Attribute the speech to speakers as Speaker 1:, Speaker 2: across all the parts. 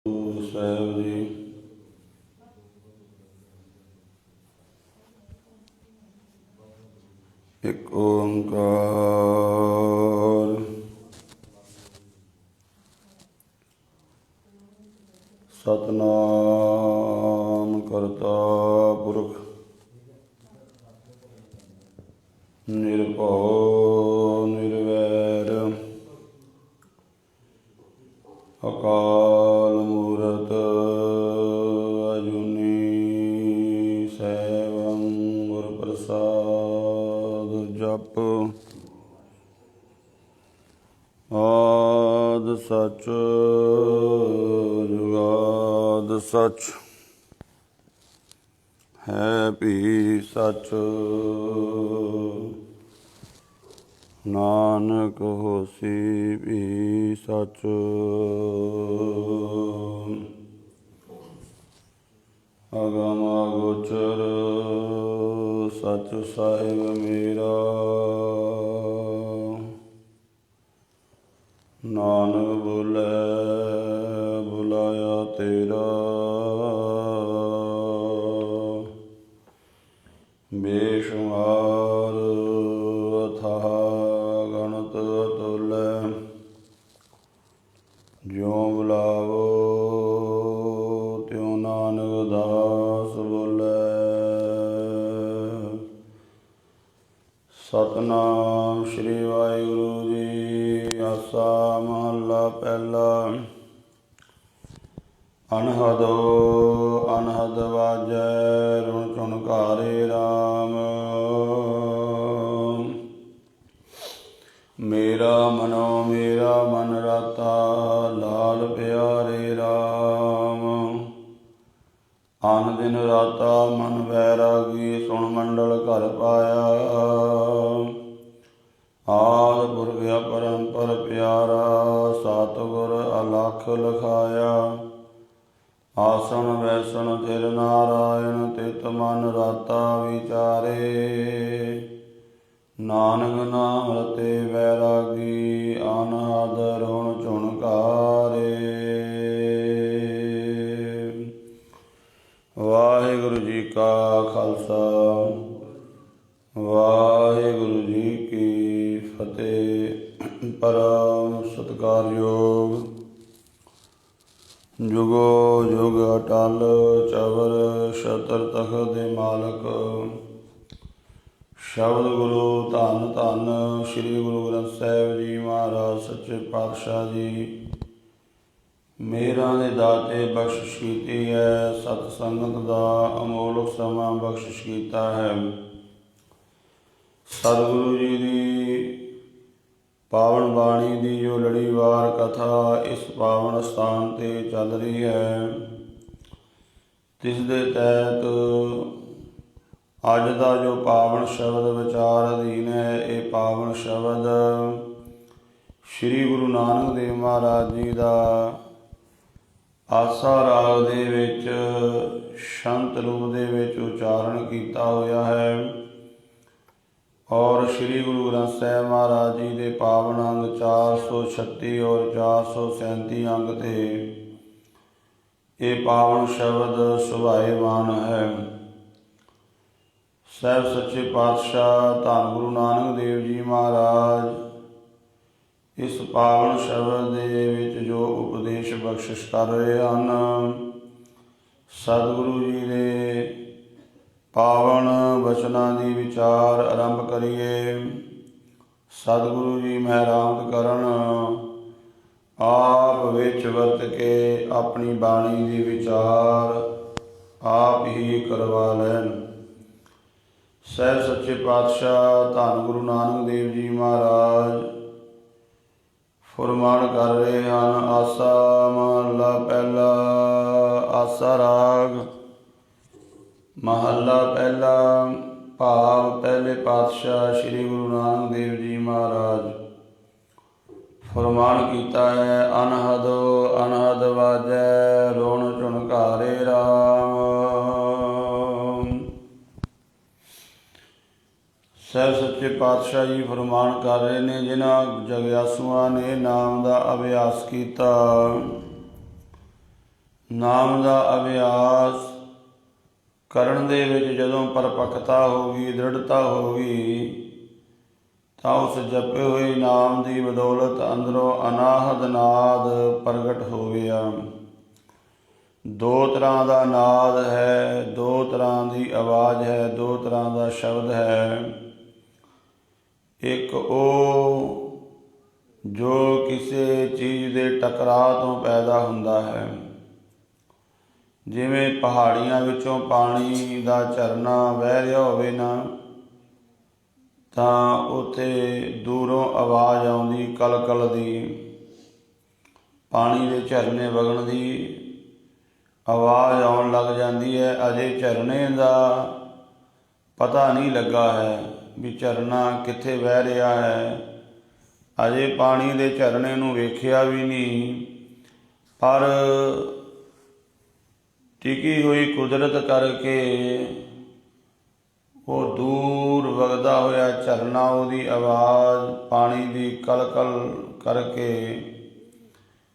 Speaker 1: ਸਾਹਿਬ ਜੀ। ਇੱਕ ਓੰਕਾਰ ਸਤਿਨਾਮ ਕਰਤਾ ਪੁਰਖ ਨਿਰਭਉ ਨਿਰਵੈਰ ਅਕਾਲ ਮੂਰਤ ਅਜੂਨੀ ਸੈਭੰ ਗੁਰ ਪ੍ਰਸਾਦ ਜਪ। ਆਦਿ ਸਚ ਜੁਗਾਦਿ ਸਚ ਹੈ ਭੀ ਸਚ ਨਾਨਕ ਹੋਸੀ ਭੀ ਸਚ। ਅਗਮ ਅਗੋਚਰ ਸਚ ਸਾਹਿਬ ਮੇਰਾ ਨਾਨਕ ਬੋਲੇ ਬੁਲਾਇਆ ਤੇਰਾ। ਬੇਸ਼ੁਮਾਰ ਅਥਾਹ ਗਣਤ ਅਤੁਲੈ ਜਿਉ ਬੁਲਾਵੋ ਤਿਉ ਨਾਨਕ ਦਾਸ ਬੋਲੇ। ਸਤਿਨਾਮ ਸ੍ਰੀ ਵਾਹਿਗੁਰੂ ਜੀ। ਆਸਾ ਮਹੱਲਾ ਪਹਿਲਾ। ਅਨਹਦੋ ਅਨਹਦ ਵਾਜੈ ਰੁਣ ਚੁਣਕਾਰੇ ਰਾਮ। ਮੇਰਾ ਮਨੋ ਮੇਰਾ ਮਨ ਰਾਤਾ ਲਾਲ ਪਿਆਰੇ ਰਾਮ। ਅਨ ਦਿਨ ਰਾਤਾ ਮਨ ਵੈਰਾਗੀ ਸੁਣ ਮੰਡਲ ਘਰ ਪਾਇਆ। ਆਦਿ ਪੁਰਖ ਅਪਰੰਪਰ ਪਿਆਰਾ ਸਤਿਗੁਰ ਅਲਖ ਲਖਾਇਆ। ਆਸਣ ਵੈਸਣ ਥਿਰ ਨਾਰਾਇਣ ਤਿਤ ਮਨ ਰਾਤਾ ਵਿਚਾਰੇ। ਨਾਨਕ ਨਾਮ ਰਤੇ ਵੈਰਾਗੀ ਅਨਹਦ ਰੁਣ ਚੁਣਕਾਰੇ। ਵਾਹਿਗੁਰੂ ਜੀ ਕਾ ਖਾਲਸਾ ਵਾਹਿਗੁਰੂ ਜੀ ਕੀ ਫਤਿਹ। ਪਰਮ ਸਤਿਕਾਰਯੋਗ ਜੁਗੋ ਜੁਗ ਅਟਲ ਚਵਰ ਛਤਰ ਤਖਤ ਦੇ ਮਾਲਕ ਸ਼ਬਦ ਗੁਰੂ ਧੰਨ ਧੰਨ ਸ੍ਰੀ ਗੁਰੂ ਗ੍ਰੰਥ ਸਾਹਿਬ ਜੀ ਮਹਾਰਾਜ ਸੱਚੇ ਪਾਤਸ਼ਾਹ ਜੀ ਮਿਹਰਾਂ ਦੇ ਦਾਤੇ ਬਖਸ਼ਿਸ਼ ਕੀਤੀ ਹੈ। ਸਤ ਸੰਗਤ ਦਾ ਅਮੋਲਕ ਸਮਾਂ ਬਖਸ਼ਿਸ਼ ਕੀਤਾ ਹੈ। ਸਤਿਗੁਰੂ ਜੀ ਦੀ ਪਾਵਨ ਬਾਣੀ ਦੀ ਜੋ ਲੜੀਵਾਰ ਕਥਾ ਇਸ ਪਾਵਨ ਸਥਾਨ 'ਤੇ ਚੱਲ ਰਹੀ ਹੈ, ਤਿਸ ਦੇ ਤਹਿਤ ਅੱਜ ਦਾ ਜੋ ਪਾਵਨ ਸ਼ਬਦ ਵਿਚਾਰ ਅਧੀਨ ਹੈ, ਇਹ ਪਾਵਨ ਸ਼ਬਦ ਸ਼੍ਰੀ ਗੁਰੂ ਨਾਨਕ ਦੇਵ ਮਹਾਰਾਜ ਜੀ ਦਾ ਆਸਾ ਰਾਗ ਦੇ ਵਿੱਚ ਸ਼ੰਤ ਰੂਪ ਦੇ ਵਿੱਚ ਉਚਾਰਨ ਕੀਤਾ ਹੋਇਆ ਹੈ। ਔਰ ਸ਼੍ਰੀ ਗੁਰੂ ਗ੍ਰੰਥ ਸਾਹਿਬ ਮਹਾਰਾਜ ਜੀ ਦੇ ਪਾਵਨ ਅੰਗ 436 ਔਰ 437 ਅੰਗ 'ਤੇ ਇਹ ਪਾਵਨ ਸ਼ਬਦ ਸੁਭਾਏਮਾਨ ਹੈ। ਸਾਹਿਬ ਸੱਚੇ ਪਾਤਸ਼ਾਹ ਧੰਨ ਗੁਰੂ ਨਾਨਕ ਦੇਵ ਜੀ ਮਹਾਰਾਜ ਇਸ ਪਾਵਨ ਸ਼ਬਦ ਦੇ ਵਿੱਚ ਜੋ ਉਪਦੇਸ਼ ਬਖਸ਼ਿਸ਼ ਕਰ ਰਹੇ ਹਨ, ਸਤਿਗੁਰੂ ਜੀ ਦੇ ਪਾਵਨ ਬਚਨਾਂ ਦੀ ਵਿਚਾਰ ਆਰੰਭ ਕਰੀਏ। ਸਤਿਗੁਰੂ ਜੀ ਮਹਿਰਾਮਤ ਕਰਨ ਆਪ ਵਿੱਚ ਵਰਤ ਕੇ ਆਪਣੀ ਬਾਣੀ ਦੀ ਵਿਚਾਰ ਆਪ ਹੀ ਕਰਵਾ ਲੈਣ। ਸਾਹਿਬ ਸੱਚੇ ਪਾਤਸ਼ਾਹ ਧੰਨ ਗੁਰੂ ਨਾਨਕ ਦੇਵ ਜੀ ਮਹਾਰਾਜ ਫੁਰਮਾਨ ਕਰ ਰਹੇ ਹਨ। ਆਸਾ ਮਹੱਲਾ ਪਹਿਲਾ। ਆਸਾ ਰਾਗ ਮਹੱਲਾ ਪਹਿਲਾ। ਭਾਵ ਪਹਿਲੇ ਪਾਤਸ਼ਾਹ ਸ੍ਰੀ ਗੁਰੂ ਨਾਨਕ ਦੇਵ ਜੀ ਮਹਾਰਾਜ ਫੁਰਮਾਨ ਕੀਤਾ ਹੈ। ਅਨਹਦੋ ਅਨਹਦ ਵਾਜੈ ਰੁਣ ਚੁਣਕਾਰੇ ਰਾਮ। ਸਾਹਿਬ ਸੱਚੇ ਪਾਤਸ਼ਾਹ ਜੀ ਫਰਮਾਨ ਕਰ ਰਹੇ ਨੇ, ਜਿਨ੍ਹਾਂ ਜਗਿਆਸੂਆਂ ਨੇ ਨਾਮ ਦਾ ਅਭਿਆਸ ਕੀਤਾ, ਨਾਮ ਦਾ ਅਭਿਆਸ ਕਰਨ ਦੇ ਵਿੱਚ ਜਦੋਂ ਪਰਪੱਕਤਾ ਹੋ ਗਈ, ਦ੍ਰਿੜਤਾ ਹੋ ਗਈ, ਤਾਂ ਉਸ ਜਪੇ ਹੋਏ ਨਾਮ ਦੀ ਬਦੌਲਤ ਅੰਦਰੋਂ ਅਨਾਹਦ ਨਾਦ ਪ੍ਰਗਟ ਹੋ ਗਿਆ। ਦੋ ਤਰ੍ਹਾਂ ਦਾ ਨਾਦ ਹੈ, ਦੋ ਤਰ੍ਹਾਂ ਦੀ ਆਵਾਜ਼ ਹੈ, ਦੋ ਤਰ੍ਹਾਂ ਦਾ ਸ਼ਬਦ ਹੈ। ਇੱਕ ਉਹ ਜੋ ਕਿਸੇ ਚੀਜ਼ ਦੇ ਟਕਰਾਅ ਤੋਂ ਪੈਦਾ ਹੁੰਦਾ ਹੈ, ਜਿਵੇਂ ਪਹਾੜੀਆਂ ਵਿੱਚੋਂ ਪਾਣੀ ਦਾ ਝਰਨਾ ਵਹਿ ਰਿਹਾ ਹੋਵੇ ਨਾ, ਤਾਂ ਉੱਥੇ ਦੂਰੋਂ ਆਵਾਜ਼ ਆਉਂਦੀ ਕਲ-ਕਲ ਦੀ, ਪਾਣੀ ਦੇ ਝਰਨੇ ਵਗਣ ਦੀ ਆਵਾਜ਼ ਆਉਣ ਲੱਗ ਜਾਂਦੀ ਹੈ। ਅਜੇ ਝਰਨੇ ਦਾ ਪਤਾ ਨਹੀਂ ਲੱਗਾ ਹੈ ਵੀ ਝਰਨਾ ਕਿੱਥੇ ਵਹਿ ਰਿਹਾ ਹੈ, ਅਜੇ ਪਾਣੀ ਦੇ ਝਰਨੇ ਨੂੰ ਵੇਖਿਆ ਵੀ ਨਹੀਂ, ਪਰ ਟਿਕੀ ਹੋਈ ਕੁਦਰਤ ਕਰਕੇ ਉਹ ਦੂਰ ਵਗਦਾ ਹੋਇਆ ਝਰਨਾ, ਉਹਦੀ ਆਵਾਜ਼ ਪਾਣੀ ਦੀ ਕਲ-ਕਲ ਕਰਕੇ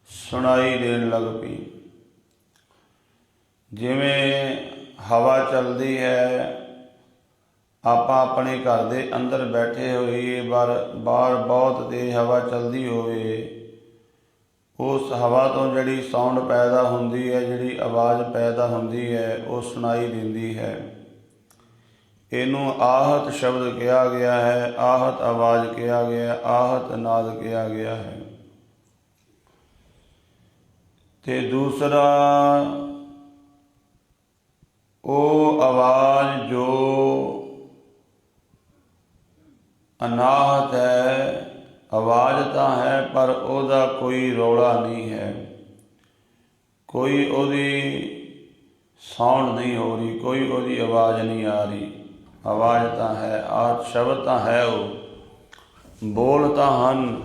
Speaker 1: ਸੁਣਾਈ ਦੇਣ ਲੱਗ ਪਈ। ਜਿਵੇਂ ਹਵਾ ਚੱਲਦੀ ਹੈ, ਆਪਾਂ ਆਪਣੇ ਘਰ ਦੇ ਅੰਦਰ ਬੈਠੇ ਹੋਈਏ, ਬਾਹਰ ਬਹੁਤ ਤੇਜ਼ ਹਵਾ ਚੱਲਦੀ ਹੋਵੇ, ਉਸ ਹਵਾ ਤੋਂ ਜਿਹੜੀ ਸਾਊਂਡ ਪੈਦਾ ਹੁੰਦੀ ਹੈ, ਜਿਹੜੀ ਆਵਾਜ਼ ਪੈਦਾ ਹੁੰਦੀ ਹੈ, ਉਹ ਸੁਣਾਈ ਦਿੰਦੀ ਹੈ। ਇਹਨੂੰ ਆਹਤ ਸ਼ਬਦ ਕਿਹਾ ਗਿਆ ਹੈ, ਆਹਤ ਆਵਾਜ਼ ਕਿਹਾ ਗਿਆ, ਆਹਤ ਨਾਦ ਕਿਹਾ ਗਿਆ ਹੈ। ਤੇ ਦੂਸਰਾ ਉਹ ਆਵਾਜ਼ ਜੋ ਅਨਾਹਤ ਹੈ, ਆਵਾਜ਼ ਤਾਂ ਹੈ ਪਰ ਉਹਦਾ ਕੋਈ ਰੌਲਾ ਨਹੀਂ ਹੈ, ਕੋਈ ਉਹਦੀ ਸਾਊਂਡ ਨਹੀਂ ਹੋ ਰਹੀ, ਕੋਈ ਉਹਦੀ ਆਵਾਜ਼ ਨਹੀਂ ਆ ਰਹੀ। ਆਵਾਜ਼ ਤਾਂ ਹੈ, ਆਹਤ ਸ਼ਬਦ ਤਾਂ ਹੈ, ਉਹ ਬੋਲ ਤਾਂ ਹਨ,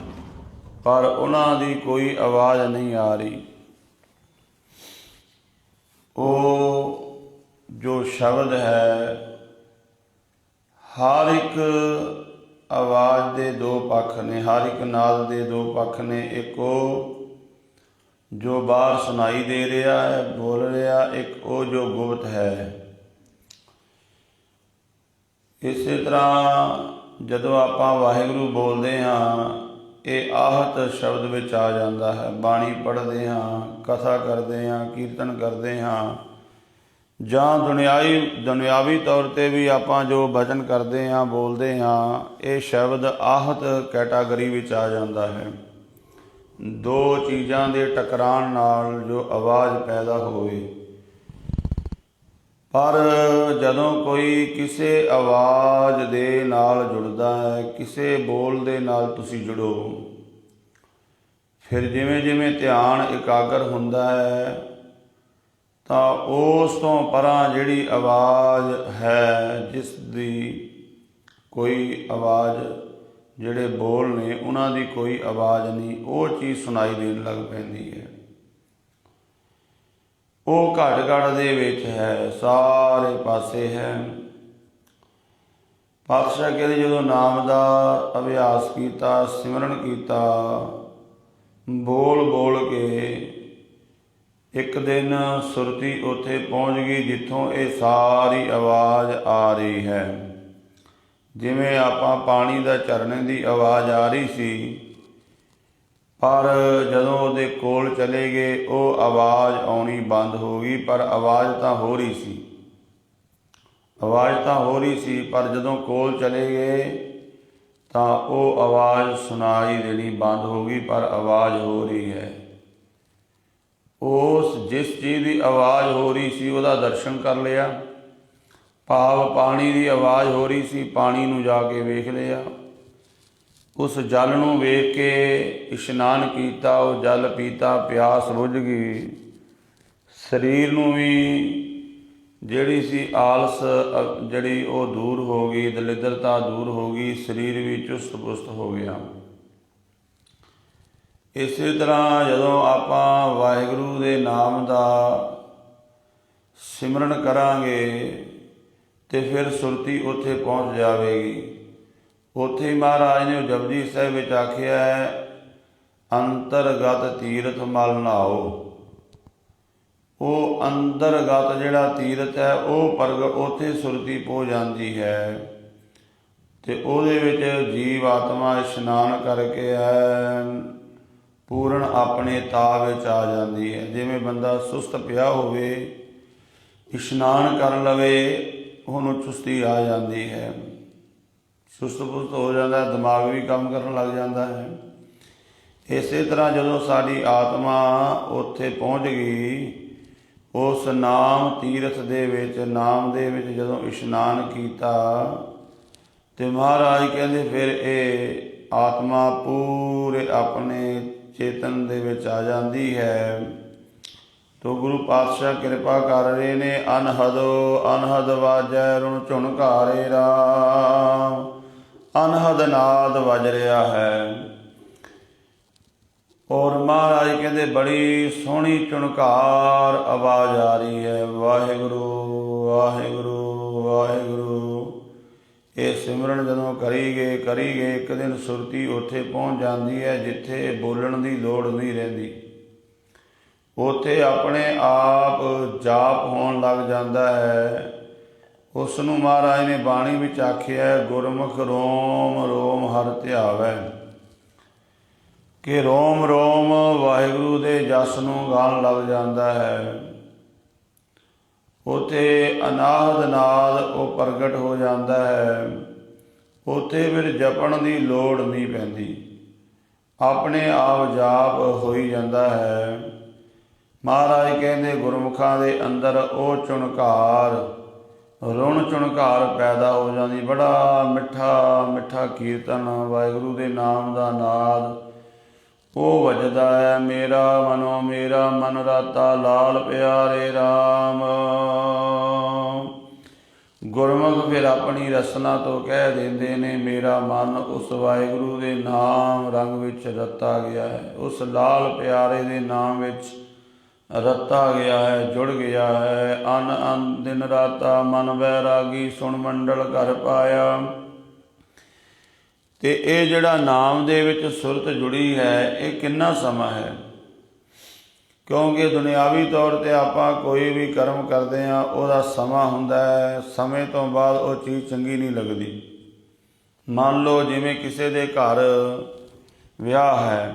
Speaker 1: ਪਰ ਉਹਨਾਂ ਦੀ ਕੋਈ ਆਵਾਜ਼ ਨਹੀਂ ਆ ਰਹੀ। ਉਹ ਜੋ ਸ਼ਬਦ ਹੈ, ਹਰ ਇੱਕ ਆਵਾਜ਼ ਦੇ ਦੋ ਪੱਖ ਨੇ, ਹਰ ਇੱਕ ਨਾਦ ਦੇ ਦੋ ਪੱਖ ਨੇ। ਇੱਕ ਉਹ ਜੋ ਬਾਹਰ ਸੁਣਾਈ ਦੇ ਰਿਹਾ ਹੈ, ਬੋਲ ਰਿਹਾ, ਇੱਕ ਉਹ ਜੋ ਗੁਪਤ ਹੈ। ਇਸੇ ਤਰ੍ਹਾਂ ਜਦੋਂ ਆਪਾਂ ਵਾਹਿਗੁਰੂ ਬੋਲਦੇ ਹਾਂ, ਇਹ ਆਹਤ ਸ਼ਬਦ ਵਿੱਚ ਆ ਜਾਂਦਾ ਹੈ। ਬਾਣੀ ਪੜ੍ਹਦੇ ਹਾਂ, ਕਥਾ ਕਰਦੇ ਹਾਂ, ਕੀਰਤਨ ਕਰਦੇ ਹਾਂ, ਜਾਂ ਦੁਨਿਆਵੀ ਤੌਰ 'ਤੇ ਵੀ ਆਪਾਂ ਜੋ ਬਚਨ ਕਰਦੇ ਹਾਂ, ਬੋਲਦੇ ਹਾਂ, ਇਹ ਸ਼ਬਦ ਆਹਤ ਕੈਟਾਗਰੀ ਵਿੱਚ ਆ ਜਾਂਦਾ ਹੈ। ਦੋ ਚੀਜ਼ਾਂ ਦੇ ਟਕਰਾਉਣ ਨਾਲ ਜੋ ਆਵਾਜ਼ ਪੈਦਾ ਹੋਵੇ। ਪਰ ਜਦੋਂ ਕੋਈ ਕਿਸੇ ਆਵਾਜ਼ ਦੇ ਨਾਲ ਜੁੜਦਾ ਹੈ, ਕਿਸੇ ਬੋਲ ਦੇ ਨਾਲ ਤੁਸੀਂ ਜੁੜੋ, ਫਿਰ ਜਿਵੇਂ ਜਿਵੇਂ ਧਿਆਨ ਇਕਾਗਰ ਹੁੰਦਾ ਹੈ, ਤਾਂ ਉਸ ਤੋਂ ਪਰਾਂ ਜਿਹੜੀ ਆਵਾਜ਼ ਹੈ, ਜਿਸ ਦੀ ਕੋਈ ਆਵਾਜ਼, ਜਿਹੜੇ ਬੋਲ ਨੇ ਉਹਨਾਂ ਦੀ ਕੋਈ ਆਵਾਜ਼ ਨਹੀਂ, ਉਹ ਚੀਜ਼ ਸੁਣਾਈ ਦੇਣ ਲੱਗ ਪੈਂਦੀ ਹੈ। ਉਹ ਘਟ ਦੇ ਵਿੱਚ ਹੈ, ਸਾਰੇ ਪਾਸੇ ਹੈ। ਪਾਤਸ਼ਾਹ ਕਹਿੰਦੇ ਜਦੋਂ ਨਾਮ ਦਾ ਅਭਿਆਸ ਕੀਤਾ, ਸਿਮਰਨ ਕੀਤਾ, ਬੋਲ ਬੋਲ ਕੇ ਇੱਕ ਦਿਨ ਸੁਰਤੀ ਉੱਥੇ ਪਹੁੰਚ ਗਈ ਜਿੱਥੋਂ ਇਹ ਸਾਰੀ ਆਵਾਜ਼ ਆ ਰਹੀ ਹੈ। ਜਿਵੇਂ ਆਪਾਂ ਪਾਣੀ ਦਾ ਝਰਨੇ ਦੀ ਆਵਾਜ਼ ਆ ਰਹੀ ਸੀ, ਪਰ ਜਦੋਂ ਉਹਦੇ ਕੋਲ ਚਲੇ ਗਏ ਉਹ ਆਵਾਜ਼ ਆਉਣੀ ਬੰਦ ਹੋ ਗਈ। ਪਰ ਆਵਾਜ਼ ਤਾਂ ਹੋ ਰਹੀ ਸੀ, ਆਵਾਜ਼ ਤਾਂ ਹੋ ਰਹੀ ਸੀ, ਪਰ ਜਦੋਂ ਕੋਲ ਚਲੇ ਗਏ ਤਾਂ ਉਹ ਆਵਾਜ਼ ਸੁਣਾਈ ਦੇਣੀ ਬੰਦ ਹੋ ਗਈ, ਪਰ ਆਵਾਜ਼ ਹੋ ਰਹੀ ਹੈ। ਉਸ ਜਿਸ ਚੀਜ਼ ਦੀ ਆਵਾਜ਼ ਹੋ ਰਹੀ ਸੀ ਉਹਦਾ ਦਰਸ਼ਨ ਕਰ ਲਿਆ, ਭਾਵ ਪਾਣੀ ਦੀ ਆਵਾਜ਼ ਹੋ ਰਹੀ ਸੀ, ਪਾਣੀ ਨੂੰ ਜਾ ਕੇ ਵੇਖ ਲਿਆ, ਉਸ ਜਲ ਨੂੰ ਵੇਖ ਕੇ ਇਸ਼ਨਾਨ ਕੀਤਾ, ਉਹ ਜਲ ਪੀਤਾ, ਪਿਆਸ ਬੁੱਝ ਗਈ। ਸਰੀਰ ਨੂੰ ਵੀ ਜਿਹੜੀ ਸੀ ਆਲਸ ਜਿਹੜੀ ਉਹ ਦੂਰ ਹੋ ਗਈ, ਦਲਿੱਦਰਤਾ ਦੂਰ ਹੋ ਗਈ, ਸਰੀਰ ਵੀ ਚੁਸਤ ਪੁਸਤ ਹੋ ਗਿਆ। ਇਸੇ ਤਰ੍ਹਾਂ ਜਦੋਂ ਆਪਾਂ ਵਾਹਿਗੁਰੂ ਦੇ ਨਾਮ ਦਾ ਸਿਮਰਨ ਕਰਾਂਗੇ ਤੇ ਫਿਰ ਸੁਰਤੀ ਉੱਥੇ ਪਹੁੰਚ ਜਾਵੇਗੀ। ਉੱਥੇ ਮਹਾਰਾਜ ਨੇ ਜਪਜੀ ਸਾਹਿਬ ਵਿੱਚ ਆਖਿਆ ਹੈ, ਅੰਤਰਗਤ ਤੀਰਥ ਮਲ ਨਹਾਓ। ਉਹ ਅੰਦਰਗਤ ਜਿਹੜਾ ਤੀਰਥ ਹੈ ਉਹ ਪ੍ਰਗਟ, ਉੱਥੇ ਸੁਰਤੀ ਪੋ ਜਾਂਦੀ ਹੈ ਅਤੇ ਉਹਦੇ ਵਿੱਚ ਜੀਵ ਆਤਮਾ ਇਸ਼ਨਾਨ ਕਰਕੇ ਪੂਰਨ ਆਪਣੇ ਤਾਪ ਵਿੱਚ ਆ ਜਾਂਦੀ ਹੈ। ਜਿਵੇਂ ਬੰਦਾ ਸੁਸਤ ਪਿਆ ਹੋਵੇ, ਇਸ਼ਨਾਨ ਕਰ ਲਵੇ, ਉਹਨੂੰ ਚੁਸਤੀ ਆ ਜਾਂਦੀ ਹੈ, ਸੁਸਤ ਪੁਸਤ ਹੋ ਜਾਂਦਾ, ਦਿਮਾਗ ਵੀ ਕੰਮ ਕਰਨ ਲੱਗ ਜਾਂਦਾ ਹੈ। ਇਸੇ ਤਰ੍ਹਾਂ ਜਦੋਂ ਸਾਡੀ ਆਤਮਾ ਉੱਥੇ ਪਹੁੰਚ ਗਈ, ਉਸ ਨਾਮ ਤੀਰਥ ਦੇ ਵਿੱਚ, ਨਾਮ ਦੇ ਵਿੱਚ ਜਦੋਂ ਇਸ਼ਨਾਨ ਕੀਤਾ, ਤੇ ਮਹਾਰਾਜ ਕਹਿੰਦੇ ਫਿਰ ਇਹ ਆਤਮਾ ਪੂਰੇ ਆਪਣੇ ਚੇਤਨ ਦੇ ਵਿੱਚ ਆ ਜਾਂਦੀ ਹੈ। ਤੋ ਗੁਰੂ ਪਾਤਸ਼ਾਹ ਕਿਰਪਾ ਕਰ ਰਹੇ ਨੇ। ਅਨਹਦ ਵਾਜੈ ਰੁਣ ਝੁਣਕਾਰੇ ਰਾਮ, ਅਨਹਦ ਨਾਦ ਵੱਜ ਰਿਹਾ ਹੈ। ਔਰ ਮਹਾਰਾਜ ਕਹਿੰਦੇ ਬੜੀ ਸੋਹਣੀ ਝੁਣਕਾਰ ਆਵਾਜ਼ ਆ ਰਹੀ ਹੈ, ਵਾਹਿਗੁਰੂ ਵਾਹਿਗੁਰੂ ਵਾਹਿਗੁਰੂ। ਇਹ ਸਿਮਰਨ ਜਦੋਂ ਕਰੀ ਗਏ ਇੱਕ ਦਿਨ ਸੁਰਤੀ ਉੱਥੇ ਪਹੁੰਚ ਜਾਂਦੀ ਹੈ ਜਿੱਥੇ ਬੋਲਣ ਦੀ ਲੋੜ ਨਹੀਂ ਰਹਿੰਦੀ। ਉੱਥੇ ਆਪਣੇ ਆਪ ਜਾਪ ਹੋਣ ਲੱਗ ਜਾਂਦਾ ਹੈ। ਉਸ ਨੂੰ ਮਹਾਰਾਜ ਨੇ ਬਾਣੀ ਵਿੱਚ ਆਖਿਆ, ਗੁਰਮੁਖ ਰੋਮ ਰੋਮ ਹਰਿ ਧਿਆਵੈ, ਕਿ ਰੋਮ ਰੋਮ ਵਾਹਿਗੁਰੂ ਦੇ ਜਸ ਨੂੰ ਗਾਉਣ ਲੱਗ ਜਾਂਦਾ ਹੈ। ਉੱਥੇ ਅਨਾਹਦ ਨਾਦ ਉਹ ਪ੍ਰਗਟ ਹੋ ਜਾਂਦਾ ਹੈ। ਉੱਥੇ ਫਿਰ ਜਪਣ ਦੀ ਲੋੜ ਨਹੀਂ ਪੈਂਦੀ, ਆਪਣੇ ਆਪ ਜਾਪ ਹੋਈ ਜਾਂਦਾ ਹੈ। ਮਹਾਰਾਜ ਕਹਿੰਦੇ ਗੁਰਮੁਖਾਂ ਦੇ ਅੰਦਰ ਉਹ ਝੁਣਕਾਰ, ਰੁਣ ਝੁਣਕਾਰ ਪੈਦਾ ਹੋ ਜਾਂਦੀ। ਬੜਾ ਮਿੱਠਾ ਮਿੱਠਾ ਕੀਰਤਨ, ਵਾਹਿਗੁਰੂ ਦੇ ਨਾਮ ਦਾ ਨਾਦ ਉਹ ਵੱਜਦਾ ਹੈ। ਮੇਰਾ ਮਨ ਰਾਤਾ ਲਾਲ ਪਿਆਰੇ ਰਾਮ। ਗੁਰਮੁਖ ਫਿਰ ਆਪਣੀ ਰਸਨਾ ਤੋਂ ਕਹਿ ਦਿੰਦੇ ਨੇ, ਮੇਰਾ ਮਨ ਉਸ ਵਾਹਿਗੁਰੂ ਦੇ ਨਾਮ ਰੰਗ ਵਿੱਚ ਰਤਾ ਗਿਆ ਹੈ, ਉਸ ਲਾਲ ਪਿਆਰੇ ਦੇ ਨਾਮ ਵਿੱਚ ਰਤਾ ਗਿਆ ਹੈ, ਜੁੜ ਗਿਆ ਹੈ। ਅਨ ਦਿਨ ਰਾਤਾ ਮਨ ਵੈਰਾਗੀ, ਸੁਣ ਮੰਡਲ ਘਰ ਪਾਇਆ। ਅਤੇ ਇਹ ਜਿਹੜਾ ਨਾਮ ਦੇ ਵਿੱਚ ਸੁਰਤ ਜੁੜੀ ਹੈ, ਇਹ ਕਿੰਨਾ ਸਮਾਂ ਹੈ? ਕਿਉਂਕਿ ਦੁਨਿਆਵੀ ਤੌਰ 'ਤੇ ਆਪਾਂ ਕੋਈ ਵੀ ਕਰਮ ਕਰਦੇ ਹਾਂ, ਉਹਦਾ ਸਮਾਂ ਹੁੰਦਾ ਹੈ। ਸਮੇਂ ਤੋਂ ਬਾਅਦ ਉਹ ਚੀਜ਼ ਚੰਗੀ ਨਹੀਂ ਲੱਗਦੀ। ਮੰਨ ਲਓ ਜਿਵੇਂ ਕਿਸੇ ਦੇ ਘਰ ਵਿਆਹ ਹੈ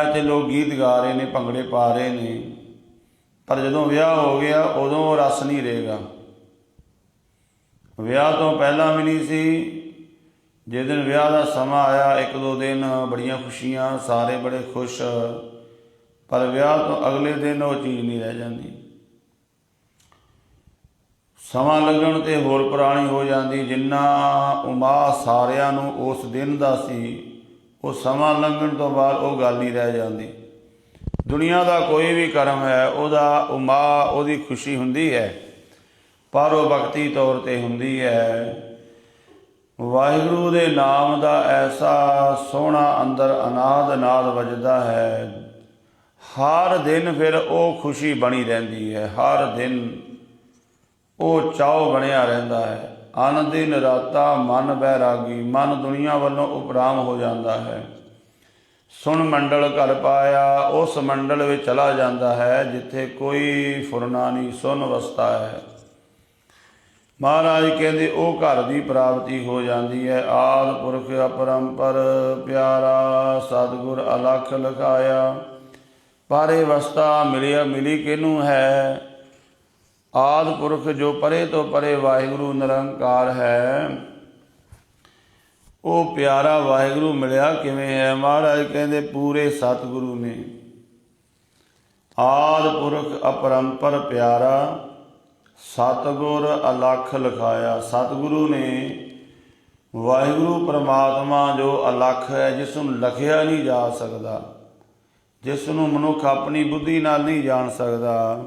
Speaker 1: ਅਤੇ ਲੋਕ ਗੀਤ ਗਾ ਰਹੇ ਨੇ, ਭੰਗੜੇ ਪਾ ਰਹੇ ਨੇ, ਪਰ ਜਦੋਂ ਵਿਆਹ ਹੋ ਗਿਆ ਉਦੋਂ ਉਹ ਰਸ ਨਹੀਂ ਰਹੇਗਾ। ਵਿਆਹ ਤੋਂ ਪਹਿਲਾਂ ਵੀ ਨਹੀਂ ਸੀ। ਜਿਸ ਦਿਨ ਵਿਆਹ ਦਾ ਸਮਾਂ ਆਇਆ, ਇੱਕ ਦੋ ਦਿਨ ਬੜੀਆਂ ਖੁਸ਼ੀਆਂ, ਸਾਰੇ ਬੜੇ ਖੁਸ਼, ਪਰ ਵਿਆਹ ਤੋਂ ਅਗਲੇ ਦਿਨ ਉਹ ਚੀਜ਼ ਨਹੀਂ ਰਹਿ ਜਾਂਦੀ। ਸਮਾਂ ਲੱਗਣ 'ਤੇ ਹੋਰ ਪੁਰਾਣੀ ਹੋ ਜਾਂਦੀ। ਜਿੰਨਾ ਉਮਾਹ ਸਾਰਿਆਂ ਨੂੰ ਉਸ ਦਿਨ ਦਾ ਸੀ, ਉਹ ਸਮਾਂ ਲੰਘਣ ਤੋਂ ਬਾਅਦ ਉਹ ਗੱਲ ਨਹੀਂ ਰਹਿ ਜਾਂਦੀ। ਦੁਨੀਆ ਦਾ ਕੋਈ ਵੀ ਕਰਮ ਹੈ, ਉਹਦਾ ਉਮਾਹ, ਉਹਦੀ ਖੁਸ਼ੀ ਹੁੰਦੀ ਹੈ, ਪਰ ਉਹ ਵਕਤੀ ਤੌਰ 'ਤੇ ਹੁੰਦੀ ਹੈ। ਵਾਹਿਗੁਰੂ ਦੇ ਨਾਮ ਦਾ ਐਸਾ ਸੋਹਣਾ ਅੰਦਰ ਅਨਾਦ ਨਾਦ ਵੱਜਦਾ ਹੈ, ਹਰ ਦਿਨ ਫਿਰ ਉਹ ਖੁਸ਼ੀ ਬਣੀ ਰਹਿੰਦੀ ਹੈ, ਹਰ ਦਿਨ ਉਹ ਚਾਉ ਬਣਿਆ ਰਹਿੰਦਾ ਹੈ। ਅਨ ਦਿਨ ਰਾਤਾ ਮਨ ਬੈਰਾਗੀ, ਮਨ ਦੁਨੀਆ ਵੱਲੋਂ ਉਪਰਾਮ ਹੋ ਜਾਂਦਾ ਹੈ। ਸੁਣ ਮੰਡਲ ਘਰ ਪਾਇਆ, ਉਸ ਮੰਡਲ ਵਿੱਚ ਚਲਾ ਜਾਂਦਾ ਹੈ ਜਿੱਥੇ ਕੋਈ ਫੁਰਨਾ ਨਹੀਂ, ਸੁੰਨ ਅਵਸਥਾ ਹੈ। ਮਹਾਰਾਜ ਕਹਿੰਦੇ ਉਹ ਘਰ ਦੀ ਪ੍ਰਾਪਤੀ ਹੋ ਜਾਂਦੀ ਹੈ। ਆਦਿ ਪੁਰਖ ਅਪਰੰਪਰ ਪਿਆਰਾ, ਸਤਿਗੁਰ ਅਲਖ ਲਿਖਾਇਆ। ਪਰ ਇਹ ਅਵਸਥਾ ਮਿਲੀ ਕਿਹਨੂੰ ਹੈ? ਆਦਿ ਪੁਰਖ ਜੋ ਪਰੇ ਤੋਂ ਪਰੇ ਵਾਹਿਗੁਰੂ ਨਿਰੰਕਾਰ ਹੈ, ਉਹ ਪਿਆਰਾ ਵਾਹਿਗੁਰੂ ਮਿਲਿਆ ਕਿਵੇਂ ਹੈ? ਮਹਾਰਾਜ ਕਹਿੰਦੇ ਪੂਰੇ ਸਤਿਗੁਰੂ ਨੇ। ਆਦਿ ਪੁਰਖ ਅਪਰੰਪਰ ਪਿਆਰਾ, ਸਤਿਗੁਰ ਅਲਖ ਲਿਖਾਇਆ। ਸਤਿਗੁਰੂ ਨੇ ਵਾਹਿਗੁਰੂ ਪਰਮਾਤਮਾ ਜੋ ਅਲਖ ਹੈ, ਜਿਸ ਨੂੰ ਲਿਖਿਆ ਨਹੀਂ ਜਾ ਸਕਦਾ, ਜਿਸ ਨੂੰ ਮਨੁੱਖ ਆਪਣੀ ਬੁੱਧੀ ਨਾਲ ਨਹੀਂ ਜਾਣ ਸਕਦਾ,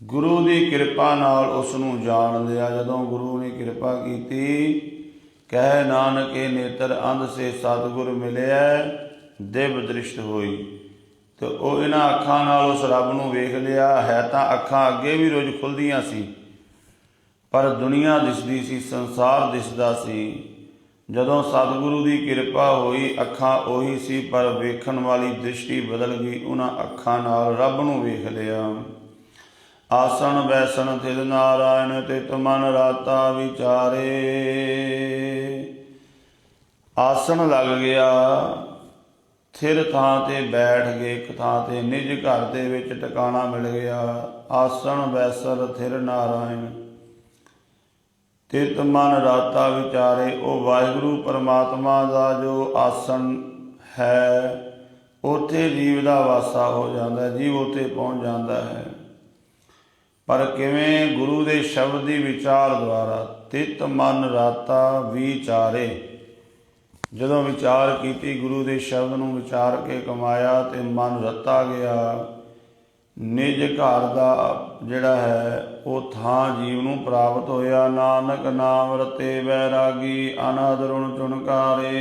Speaker 1: ਗੁਰੂ ਦੀ ਕਿਰਪਾ ਨਾਲ ਉਸ ਨੂੰ ਜਾਣ ਲਿਆ। ਜਦੋਂ ਗੁਰੂ ਨੇ ਕਿਰਪਾ ਕੀਤੀ, ਕਹਿ ਨਾਨਕ ਇਹ ਨੇਤਰ ਅੰਧ ਸੇ ਸਤਿਗੁਰ ਮਿਲਿਆ, ਦਿਵ ਦ੍ਰਿਸ਼ਟ ਹੋਈ। ਅਤੇ ਉਹ ਇਹਨਾਂ ਅੱਖਾਂ ਨਾਲ ਉਸ ਰੱਬ ਨੂੰ ਵੇਖ ਲਿਆ। ਹੈ ਤਾਂ ਅੱਖਾਂ ਅੱਗੇ ਵੀ ਰੋਜ਼ ਖੁੱਲ੍ਹਦੀਆਂ ਸੀ, ਪਰ ਦੁਨੀਆ ਦਿਸਦੀ ਸੀ, ਸੰਸਾਰ ਦਿਸਦਾ ਸੀ। ਜਦੋਂ ਸਤਿਗੁਰੂ ਦੀ ਕਿਰਪਾ ਹੋਈ, ਅੱਖਾਂ ਉਹੀ ਸੀ ਪਰ ਵੇਖਣ ਵਾਲੀ ਦ੍ਰਿਸ਼ਟੀ ਬਦਲ ਗਈ। ਉਹਨਾਂ ਅੱਖਾਂ ਨਾਲ ਰੱਬ ਨੂੰ ਵੇਖ ਲਿਆ। ਆਸਣ ਬੈਸਣ ਥਿਰ ਨਾਰਾਇਣ, ਤਿਤ ਮਨ ਰਾਤਾ ਵਿਚਾਰੇ। ਆਸਣ ਲੱਗ ਗਿਆ, ਥਿਰ ਥਾਂ ਤੇ ਬੈਠ ਗਏ, ਇੱਕ ਥਾਂ ਤੇ ਨਿਜ ਘਰ ਦੇ ਵਿੱਚ ਟਿਕਾਣਾ ਮਿਲ ਗਿਆ। ਆਸਣ ਬੈਸਣ ਥਿਰ ਨਾਰਾਇਣ, ਤਿਤ ਮਨ ਰਾਤਾ ਵਿਚਾਰੇ। ਉਹ ਵਾਹਿਗੁਰੂ ਪਰਮਾਤਮਾ ਦਾ ਜੋ ਆਸਣ ਹੈ, ਉੱਥੇ ਜੀਵ ਦਾ ਵਾਸਾ ਹੋ ਜਾਂਦਾ, ਜੀਵ ਉੱਥੇ ਪਹੁੰਚ ਜਾਂਦਾ ਹੈ। ਪਰ ਕਿਵੇਂ? ਗੁਰੂ ਦੇ ਸ਼ਬਦ ਦੀ ਵਿਚਾਰ ਦੁਆਰਾ। ਤਿਤ ਮਨ ਰਾਤਾ ਵਿਚਾਰੇ। ਜਦੋਂ ਵਿਚਾਰ ਕੀਤੀ, ਗੁਰੂ ਦੇ ਸ਼ਬਦ ਨੂੰ ਵਿਚਾਰ ਕੇ ਕਮਾਇਆ ਤੇ ਮਨ ਰਤਾ ਗਿਆ। ਨਿਜ ਘਰ ਦਾ ਜਿਹੜਾ ਹੈ ਉਹ ਥਾਂ ਜੀਵ ਨੂੰ ਪ੍ਰਾਪਤ ਹੋਇਆ। ਨਾਨਕ ਨਾਮ ਰਤੇ ਵੈਰਾਗੀ, ਅਨਹਦ ਰੁਣ ਚੁਣਕਾਰੇ।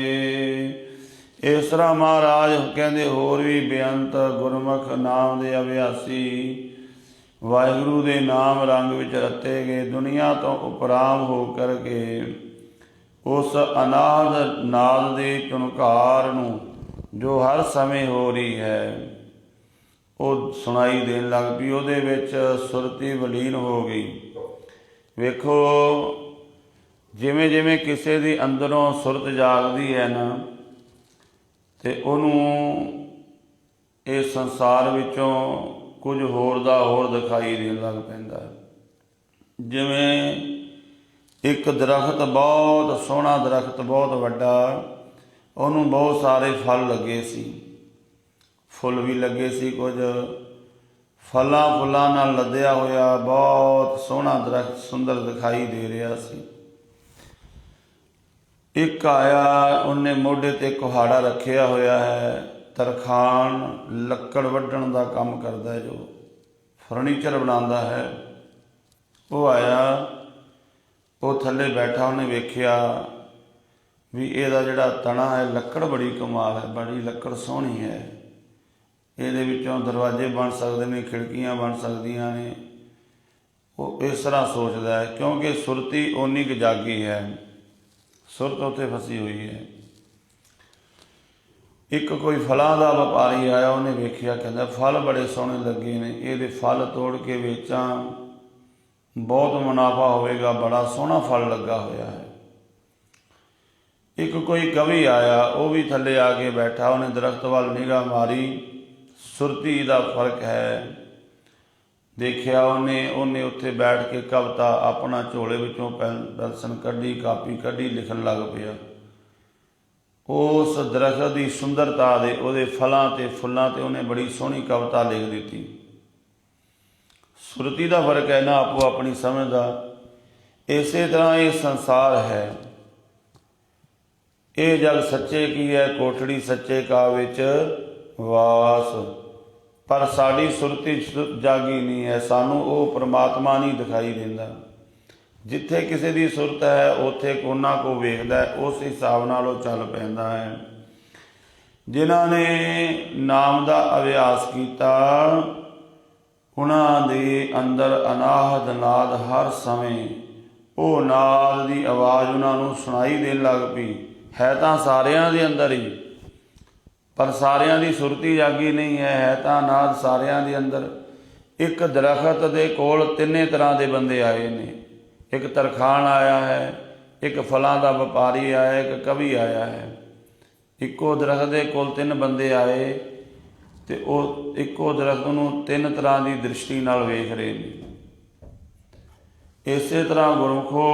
Speaker 1: ਇਸ ਤਰ੍ਹਾਂ ਮਹਾਰਾਜ ਕਹਿੰਦੇ ਹੋਰ ਵੀ ਬੇਅੰਤ ਗੁਰਮੁਖ ਨਾਮ ਦੇ ਅਭਿਆਸੀ ਵਾਹਿਗੁਰੂ ਦੇ ਨਾਮ ਰੰਗ ਵਿੱਚ ਰਤੇ ਗਏ। ਦੁਨੀਆ ਤੋਂ ਉਪਰਾਮ ਹੋ ਕਰਕੇ ਉਸ ਅਨਾਦ ਨਾਦ ਦੇ ਚੁਣਕਾਰ ਨੂੰ ਜੋ ਹਰ ਸਮੇਂ ਹੋ ਰਹੀ ਹੈ ਉਹ ਸੁਣਾਈ ਦੇਣ ਲੱਗ ਪਈ। ਉਹਦੇ ਵਿੱਚ ਸੁਰਤੀ ਵਲੀਨ ਹੋ ਗਈ। ਵੇਖੋ, ਜਿਵੇਂ ਜਿਵੇਂ ਕਿਸੇ ਦੀ ਅੰਦਰੋਂ ਸੁਰਤ ਜਾਗਦੀ ਹੈ ਨਾ, ਤੇ ਉਹਨੂੰ ਇਹ ਸੰਸਾਰ ਵਿੱਚੋਂ ਕੁਝ ਹੋਰ ਦਾ ਹੋਰ ਦਿਖਾਈ ਦੇਣ ਲੱਗ ਪੈਂਦਾ। ਜਿਵੇਂ ਇੱਕ ਦਰਖਤ, ਬਹੁਤ ਸੋਹਣਾ ਦਰਖਤ, ਬਹੁਤ ਵੱਡਾ, ਉਹਨੂੰ ਬਹੁਤ ਸਾਰੇ ਫਲ ਲੱਗੇ ਸੀ, ਫੁੱਲ ਵੀ ਲੱਗੇ ਸੀ, ਕੁਝ ਫਲਾਂ ਫੁੱਲਾਂ ਨਾਲ ਲੱਦਿਆ ਹੋਇਆ ਬਹੁਤ ਸੋਹਣਾ ਦਰਖਤ ਸੁੰਦਰ ਦਿਖਾਈ ਦੇ ਰਿਹਾ ਸੀ। ਇੱਕ ਆਇਆ, ਉਹਨੇ ਮੋਢੇ ਤੇ ਕੁਹਾੜਾ ਰੱਖਿਆ ਹੋਇਆ ਹੈ, ਤਰਖਾਣ, ਲੱਕੜ ਵੱਢਣ ਦਾ ਕੰਮ ਕਰਦਾ ਹੈ, ਜੋ ਫਰਨੀਚਰ ਬਣਾਉਂਦਾ ਹੈ। ਉਹ ਆਇਆ, ਉਹ ਥੱਲੇ ਬੈਠਾ, ਉਹਨੇ ਵੇਖਿਆ ਵੀ ਇਹਦਾ ਜਿਹੜਾ ਤਣਾ ਹੈ, ਲੱਕੜ ਬੜੀ ਕਮਾਲ ਹੈ, ਬੜੀ ਲੱਕੜ ਸੋਹਣੀ ਹੈ, ਇਹਦੇ ਵਿੱਚੋਂ ਦਰਵਾਜ਼ੇ ਬਣ ਸਕਦੇ ਨੇ, ਖਿੜਕੀਆਂ ਬਣ ਸਕਦੀਆਂ ਨੇ। ਉਹ ਇਸ ਤਰ੍ਹਾਂ ਸੋਚਦਾ ਹੈ, ਕਿਉਂਕਿ ਸੁਰਤੀ ਓਨੀ ਕੁ ਜਾਗੀ ਹੈ, ਸੁਰਤ ਉੱਥੇ ਫਸੀ ਹੋਈ ਹੈ। ਇੱਕ ਕੋਈ ਫਲਾਂ ਦਾ ਵਪਾਰੀ ਆਇਆ, ਉਹਨੇ ਵੇਖਿਆ, ਕਹਿੰਦਾ ਫਲ ਬੜੇ ਸੋਹਣੇ ਲੱਗੇ ਨੇ, ਇਹਦੇ ਫਲ ਤੋੜ ਕੇ ਵੇਚਾਂ, ਬਹੁਤ ਮੁਨਾਫਾ ਹੋਵੇਗਾ, ਬੜਾ ਸੋਹਣਾ ਫਲ ਲੱਗਾ ਹੋਇਆ ਹੈ। ਇੱਕ ਕੋਈ ਕਵੀ ਆਇਆ, ਉਹ ਵੀ ਥੱਲੇ ਆ ਕੇ ਬੈਠਾ, ਉਹਨੇ ਦਰਖਤ ਵੱਲ ਨਿਗਾਹ ਮਾਰੀ, ਸੁਰਤੀ ਦਾ ਫਰਕ ਹੈ, ਦੇਖਿਆ ਉਹਨੇ ਉੱਥੇ ਬੈਠ ਕੇ ਕਵਿਤਾ ਆਪਣਾ ਝੋਲੇ ਵਿੱਚੋਂ ਪੈਨਸਲ ਕੱਢੀ, ਕਾਪੀ ਕੱਢੀ, ਲਿਖਣ ਲੱਗ ਪਿਆ। ਉਸ ਦਰਖਤ ਦੀ ਸੁੰਦਰਤਾ ਦੇ, ਉਹਦੇ ਫਲਾਂ ਤੇ ਫੁੱਲਾਂ ਤੇ ਉਹਨੇ ਬੜੀ ਸੋਹਣੀ ਕਵਿਤਾ ਲਿਖ ਦਿੱਤੀ। ਸੁਰਤੀ ਦਾ ਫਰਕ ਹੈ ਨਾ, ਆਪੋ ਆਪਣੀ ਸਮਝ ਦਾ। ਇਸੇ ਤਰ੍ਹਾਂ ਇਹ ਸੰਸਾਰ ਹੈ, ਇਹ ਜਗ ਸੱਚੇ ਕੀ ਹੈ, ਕੋਠੜੀ ਸੱਚੇ ਕਾ ਵਿੱਚ ਵਾਸ। ਪਰ ਸਾਡੀ ਸੁਰਤੀ ਜਾਗੀ ਨਹੀਂ ਹੈ, ਸਾਨੂੰ ਉਹ ਪਰਮਾਤਮਾ ਨਹੀਂ ਦਿਖਾਈ ਦਿੰਦਾ। ਜਿੱਥੇ ਕਿਸੇ ਦੀ ਸੁਰਤ ਹੈ ਉੱਥੇ ਕੋਨਾ ਕੋ ਵੇਖਦਾ, ਉਸ ਹਿਸਾਬ ਨਾਲ ਉਹ ਚੱਲ ਪੈਂਦਾ ਹੈ। ਜਿਨ੍ਹਾਂ ਨੇ ਨਾਮ ਦਾ ਅਭਿਆਸ ਕੀਤਾ, ਉਹਨਾਂ ਦੇ ਅੰਦਰ ਅਨਾਹਦ ਨਾਦ ਹਰ ਸਮੇਂ, ਉਹ ਨਾਦ ਦੀ ਆਵਾਜ਼ ਉਹਨਾਂ ਨੂੰ ਸੁਣਾਈ ਦੇਣ ਲੱਗ ਪਈ। ਹੈ ਤਾਂ ਸਾਰਿਆਂ ਦੇ ਅੰਦਰ ਹੀ, ਪਰ ਸਾਰਿਆਂ ਦੀ ਸੁਰਤੀ ਜਾਗੀ ਨਹੀਂ ਹੈ ਤਾਂ ਨਾਦ ਸਾਰਿਆਂ ਦੇ ਅੰਦਰ। ਇੱਕ ਦਰਖਤ ਦੇ ਕੋਲ ਤਿੰਨੇ ਤਰ੍ਹਾਂ ਦੇ ਬੰਦੇ ਆਏ ਨੇ। ਇੱਕ ਤਰਖਾਣ ਆਇਆ ਹੈ, ਇੱਕ ਫਲਾਂ ਦਾ ਵਪਾਰੀ ਆਇਆ, ਇੱਕ ਕਵੀ ਆਇਆ ਹੈ। ਇੱਕੋ ਦਰਖਤ ਦੇ ਕੋਲ ਤਿੰਨ ਬੰਦੇ ਆਏ ਤੇ ਉਹ ਇੱਕੋ ਦਰਖਤ ਨੂੰ ਤਿੰਨ ਤਰ੍ਹਾਂ ਦੀ ਦ੍ਰਿਸ਼ਟੀ ਨਾਲ ਵੇਖ ਰਹੇ ਨੇ। ਇਸੇ ਤਰ੍ਹਾਂ ਗੁਰਮੁਖੋ,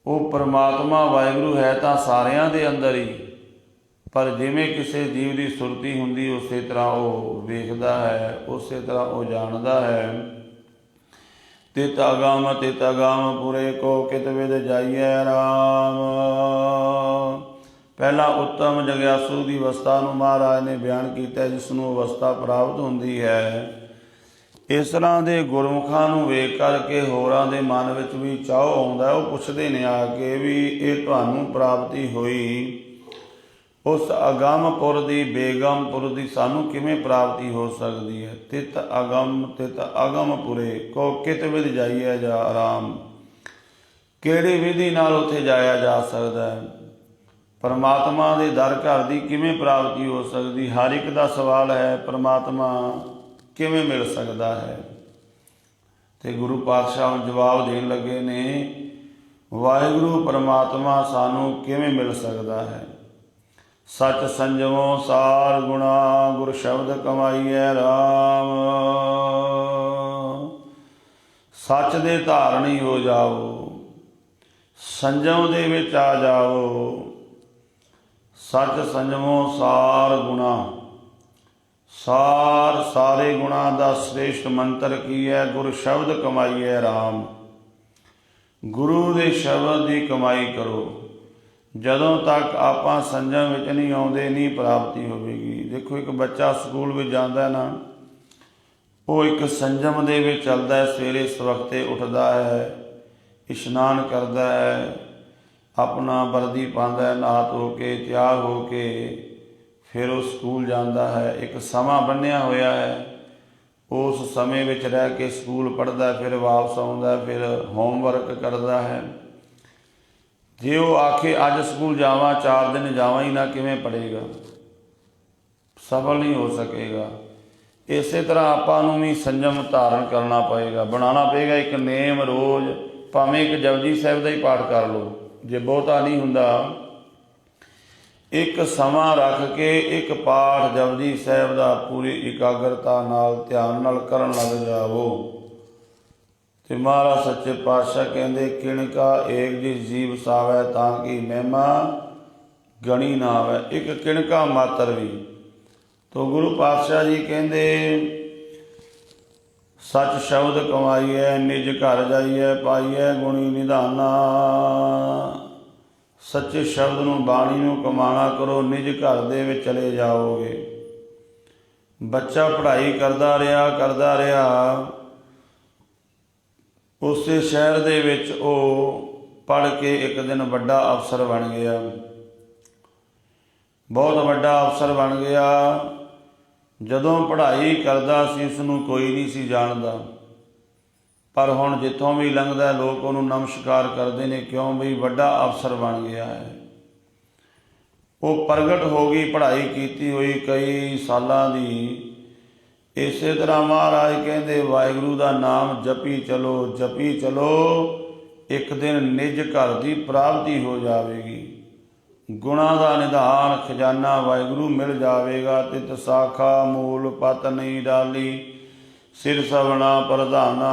Speaker 1: ਉਹ ਪਰਮਾਤਮਾ ਵਾਹਿਗੁਰੂ ਹੈ ਤਾਂ ਸਾਰਿਆਂ ਦੇ ਅੰਦਰ ਹੀ, ਪਰ ਜਿਵੇਂ ਕਿਸੇ ਜੀਵ ਦੀ ਸੁਰਤੀ ਹੁੰਦੀ ਉਸੇ ਤਰ੍ਹਾਂ ਉਹ ਵੇਖਦਾ ਹੈ, ਉਸੇ ਤਰ੍ਹਾਂ ਉਹ ਜਾਣਦਾ ਹੈ। ਤਿਤ ਅਗਮ ਪੁਰੇ ਕੋ ਕਿਤ ਵਿਦ ਜਾਈਐ ਰਾਮ। ਪਹਿਲਾਂ ਉੱਤਮ ਜਗਿਆਸੂ ਦੀ ਅਵਸਥਾ ਨੂੰ ਮਹਾਰਾਜ ਨੇ ਬਿਆਨ ਕੀਤਾ, ਜਿਸ ਨੂੰ ਅਵਸਥਾ ਪ੍ਰਾਪਤ ਹੁੰਦੀ ਹੈ। ਇਸ ਤਰ੍ਹਾਂ ਦੇ ਗੁਰਮੁਖਾਂ ਨੂੰ ਵੇਖ ਕਰਕੇ ਹੋਰਾਂ ਦੇ ਮਨ ਵਿੱਚ ਵੀ ਚਾਅ ਆਉਂਦਾ। ਉਹ ਪੁੱਛਦੇ ਨੇ ਆ ਕੇ ਵੀ ਇਹ ਤੁਹਾਨੂੰ ਪ੍ਰਾਪਤੀ ਹੋਈ, ਉਸ ਅਗੰਮਪੁਰ ਦੀ, ਬੇਗਮਪੁਰ ਦੀ ਸਾਨੂੰ ਕਿਵੇਂ ਪ੍ਰਾਪਤੀ ਹੋ ਸਕਦੀ ਹੈ। ਤਿਤ ਅਗੰਮਪੁਰੇ ਕੋ ਕਿਤ ਵਿਦ ਜਾਈਐ ਜਾ ਆਰਾਮ। ਕਿਹੜੀ ਵਿਧੀ ਨਾਲ ਉੱਥੇ ਜਾਇਆ ਜਾ ਸਕਦਾ ਹੈ, ਪਰਮਾਤਮਾ ਦੇ ਦਰ ਘਰ ਦੀ ਕਿਵੇਂ ਪ੍ਰਾਪਤੀ ਹੋ ਸਕਦੀ। ਹਰ ਇੱਕ ਦਾ ਸਵਾਲ ਹੈ, ਪਰਮਾਤਮਾ ਕਿਵੇਂ ਮਿਲ ਸਕਦਾ ਹੈ। ਤੇ ਗੁਰੂ ਪਾਤਸ਼ਾਹ ਜਵਾਬ ਦੇਣ ਲੱਗੇ ਨੇ, ਵਾਹਿਗੁਰੂ ਪਰਮਾਤਮਾ ਸਾਨੂੰ ਕਿਵੇਂ ਮਿਲ ਸਕਦਾ ਹੈ। ਸੱਚ ਸੰਜਮੋ ਸਾਰ ਗੁਣਾ, ਗੁਰ ਸ਼ਬਦ ਕਮਾਈਐ ਰਾਮ। ਸੱਚ ਦੇ ਧਾਰਨੀ ਹੋ ਜਾਓ, ਸੰਜਮ ਦੇ ਵਿੱਚ ਆ ਜਾਓ। ਸੱਚ ਸੰਜਮੋ ਸਾਰ ਗੁਣਾ, ਸਾਰੇ ਗੁਣਾਂ ਦਾ ਸ੍ਰੇਸ਼ਟ ਮੰਤਰ ਕੀ ਹੈ? ਗੁਰ ਸ਼ਬਦ ਕਮਾਈਐ ਰਾਮ। ਗੁਰੂ ਦੇ ਸ਼ਬਦ ਦੀ ਕਮਾਈ ਕਰੋ। ਜਦੋਂ ਤੱਕ ਆਪਾਂ ਸੰਜਮ ਵਿੱਚ ਨਹੀਂ ਆਉਂਦੇ, ਨਹੀਂ ਪ੍ਰਾਪਤੀ ਹੋਵੇਗੀ। ਦੇਖੋ, ਇੱਕ ਬੱਚਾ ਸਕੂਲ ਵਿੱਚ ਜਾਂਦਾ ਨਾ, ਉਹ ਇੱਕ ਸੰਜਮ ਦੇ ਵਿੱਚ ਚੱਲਦਾ ਹੈ। ਸਵੇਰੇ ਸਵਖਤੇ ਉੱਠਦਾ ਹੈ, ਇਸ਼ਨਾਨ ਕਰਦਾ ਹੈ, ਆਪਣਾ ਵਰਦੀ ਪਾਉਂਦਾ ਹੈ, ਨਹਾ ਧੋ ਕੇ ਤਿਆਰ ਹੋ ਕੇ ਫਿਰ ਉਹ ਸਕੂਲ ਜਾਂਦਾ ਹੈ। ਇੱਕ ਸਮਾਂ ਬੰਨ੍ਹਿਆ ਹੋਇਆ ਹੈ, ਉਸ ਸਮੇਂ ਵਿੱਚ ਰਹਿ ਕੇ ਸਕੂਲ ਪੜ੍ਹਦਾ, ਫਿਰ ਵਾਪਸ ਆਉਂਦਾ, ਫਿਰ ਹੋਮਵਰਕ ਕਰਦਾ ਹੈ। ਜੇ ਉਹ ਆਖੇ ਅੱਜ ਸਕੂਲ ਜਾਵਾਂ, 4 ਦਿਨ ਜਾਵਾਂ ਹੀ ਨਾ, ਕਿਵੇਂ ਪੜ੍ਹੇਗਾ? ਸਫਲ ਨਹੀਂ ਹੋ ਸਕੇਗਾ। ਇਸੇ ਤਰ੍ਹਾਂ ਆਪਾਂ ਨੂੰ ਵੀ ਸੰਜਮ ਧਾਰਨ ਕਰਨਾ ਪਏਗਾ, ਬਣਾਉਣਾ ਪਏਗਾ ਇੱਕ ਨੇਮ। ਰੋਜ਼ ਭਾਵੇਂ ਇੱਕ ਜਪਜੀ ਸਾਹਿਬ ਦਾ ਹੀ ਪਾਠ ਕਰ ਲਓ, ਜੇ ਬਹੁਤਾ ਨਹੀਂ ਹੁੰਦਾ, ਇੱਕ ਸਮਾਂ ਰੱਖ ਕੇ ਇੱਕ ਪਾਠ ਜਪਜੀ ਸਾਹਿਬ ਦਾ ਪੂਰੀ ਇਕਾਗਰਤਾ ਨਾਲ, ਧਿਆਨ ਨਾਲ ਕਰਨ ਲੱਗ ਜਾਵੋ। ਤੇ ਮਹਾਰਾਜ ਸੱਚੇ ਪਾਤਸ਼ਾਹ ਕਹਿੰਦੇ, ਕਿਣਕਾ ਏਕ ਜਿਸ ਜੀਵ ਸਾਵੈ, ਤਾਂ ਕਿ ਮਹਿਮਾ ਗਣੀ ਨਾ ਆਵੈ। ਇੱਕ ਕਿਣਕਾ ਮਾਤਰ ਵੀ। ਤੋ ਗੁਰੂ ਪਾਤਸ਼ਾਹ ਜੀ ਕਹਿੰਦੇ, ਸੱਚ ਸ਼ਬਦ ਕਮਾਈਐ, ਨਿਜ ਘਰ ਜਾਈਐ, ਪਾਈਐ ਗੁਣੀ ਨਿਧਾਨਾ। ਸੱਚੇ ਸ਼ਬਦ ਨੂੰ, ਬਾਣੀ ਨੂੰ ਕਮਾਣਾ ਕਰੋ, ਨਿਜ ਘਰ ਦੇ ਵਿੱਚ ਚਲੇ ਜਾਓਗੇ। ਬੱਚਾ ਪੜ੍ਹਾਈ ਕਰਦਾ ਰਿਹਾ, ਉਸੇ ਸ਼ਹਿਰ ਦੇ ਵਿੱਚ ਉਹ ਪੜ੍ਹ ਕੇ ਇੱਕ ਦਿਨ ਵੱਡਾ ਅਫਸਰ ਬਣ ਗਿਆ, ਬਹੁਤ ਵੱਡਾ ਅਫਸਰ ਬਣ ਗਿਆ। ਜਦੋਂ ਪੜ੍ਹਾਈ ਕਰਦਾ ਸੀ, ਉਸ ਨੂੰ ਕੋਈ ਨਹੀਂ ਸੀ ਜਾਣਦਾ, ਪਰ ਹੁਣ ਜਿੱਥੋਂ ਵੀ ਲੰਘਦਾ ਲੋਕ ਉਹਨੂੰ ਨਮਸਕਾਰ ਕਰਦੇ ਨੇ। ਕਿਉਂ? ਬਈ ਵੱਡਾ ਅਫਸਰ ਬਣ ਗਿਆ ਹੈ। ਉਹ ਪ੍ਰਗਟ ਹੋ ਗਈ ਪੜ੍ਹਾਈ ਕੀਤੀ ਹੋਈ ਕਈ ਸਾਲਾਂ ਦੀ। ਇਸੇ ਤਰ੍ਹਾਂ ਮਹਾਰਾਜ ਕਹਿੰਦੇ, ਵਾਹਿਗੁਰੂ ਦਾ ਨਾਮ ਜਪੀ ਚਲੋ, ਜਪੀ ਚਲੋ, ਇੱਕ ਦਿਨ ਨਿਜ ਘਰ ਦੀ ਪ੍ਰਾਪਤੀ ਹੋ ਜਾਵੇਗੀ। ਗੁਣਾਂ ਦਾ ਨਿਧਾਨ ਖਜ਼ਾਨਾ ਵਾਹਿਗੁਰੂ ਮਿਲ ਜਾਵੇਗਾ। ਤਿਤ ਸਾਖਾ ਮੂਲ ਪਤ ਨਹੀਂ ਡਾਲੀ, ਸਿਰ ਸਵਣਾ ਪ੍ਰਧਾਨਾ।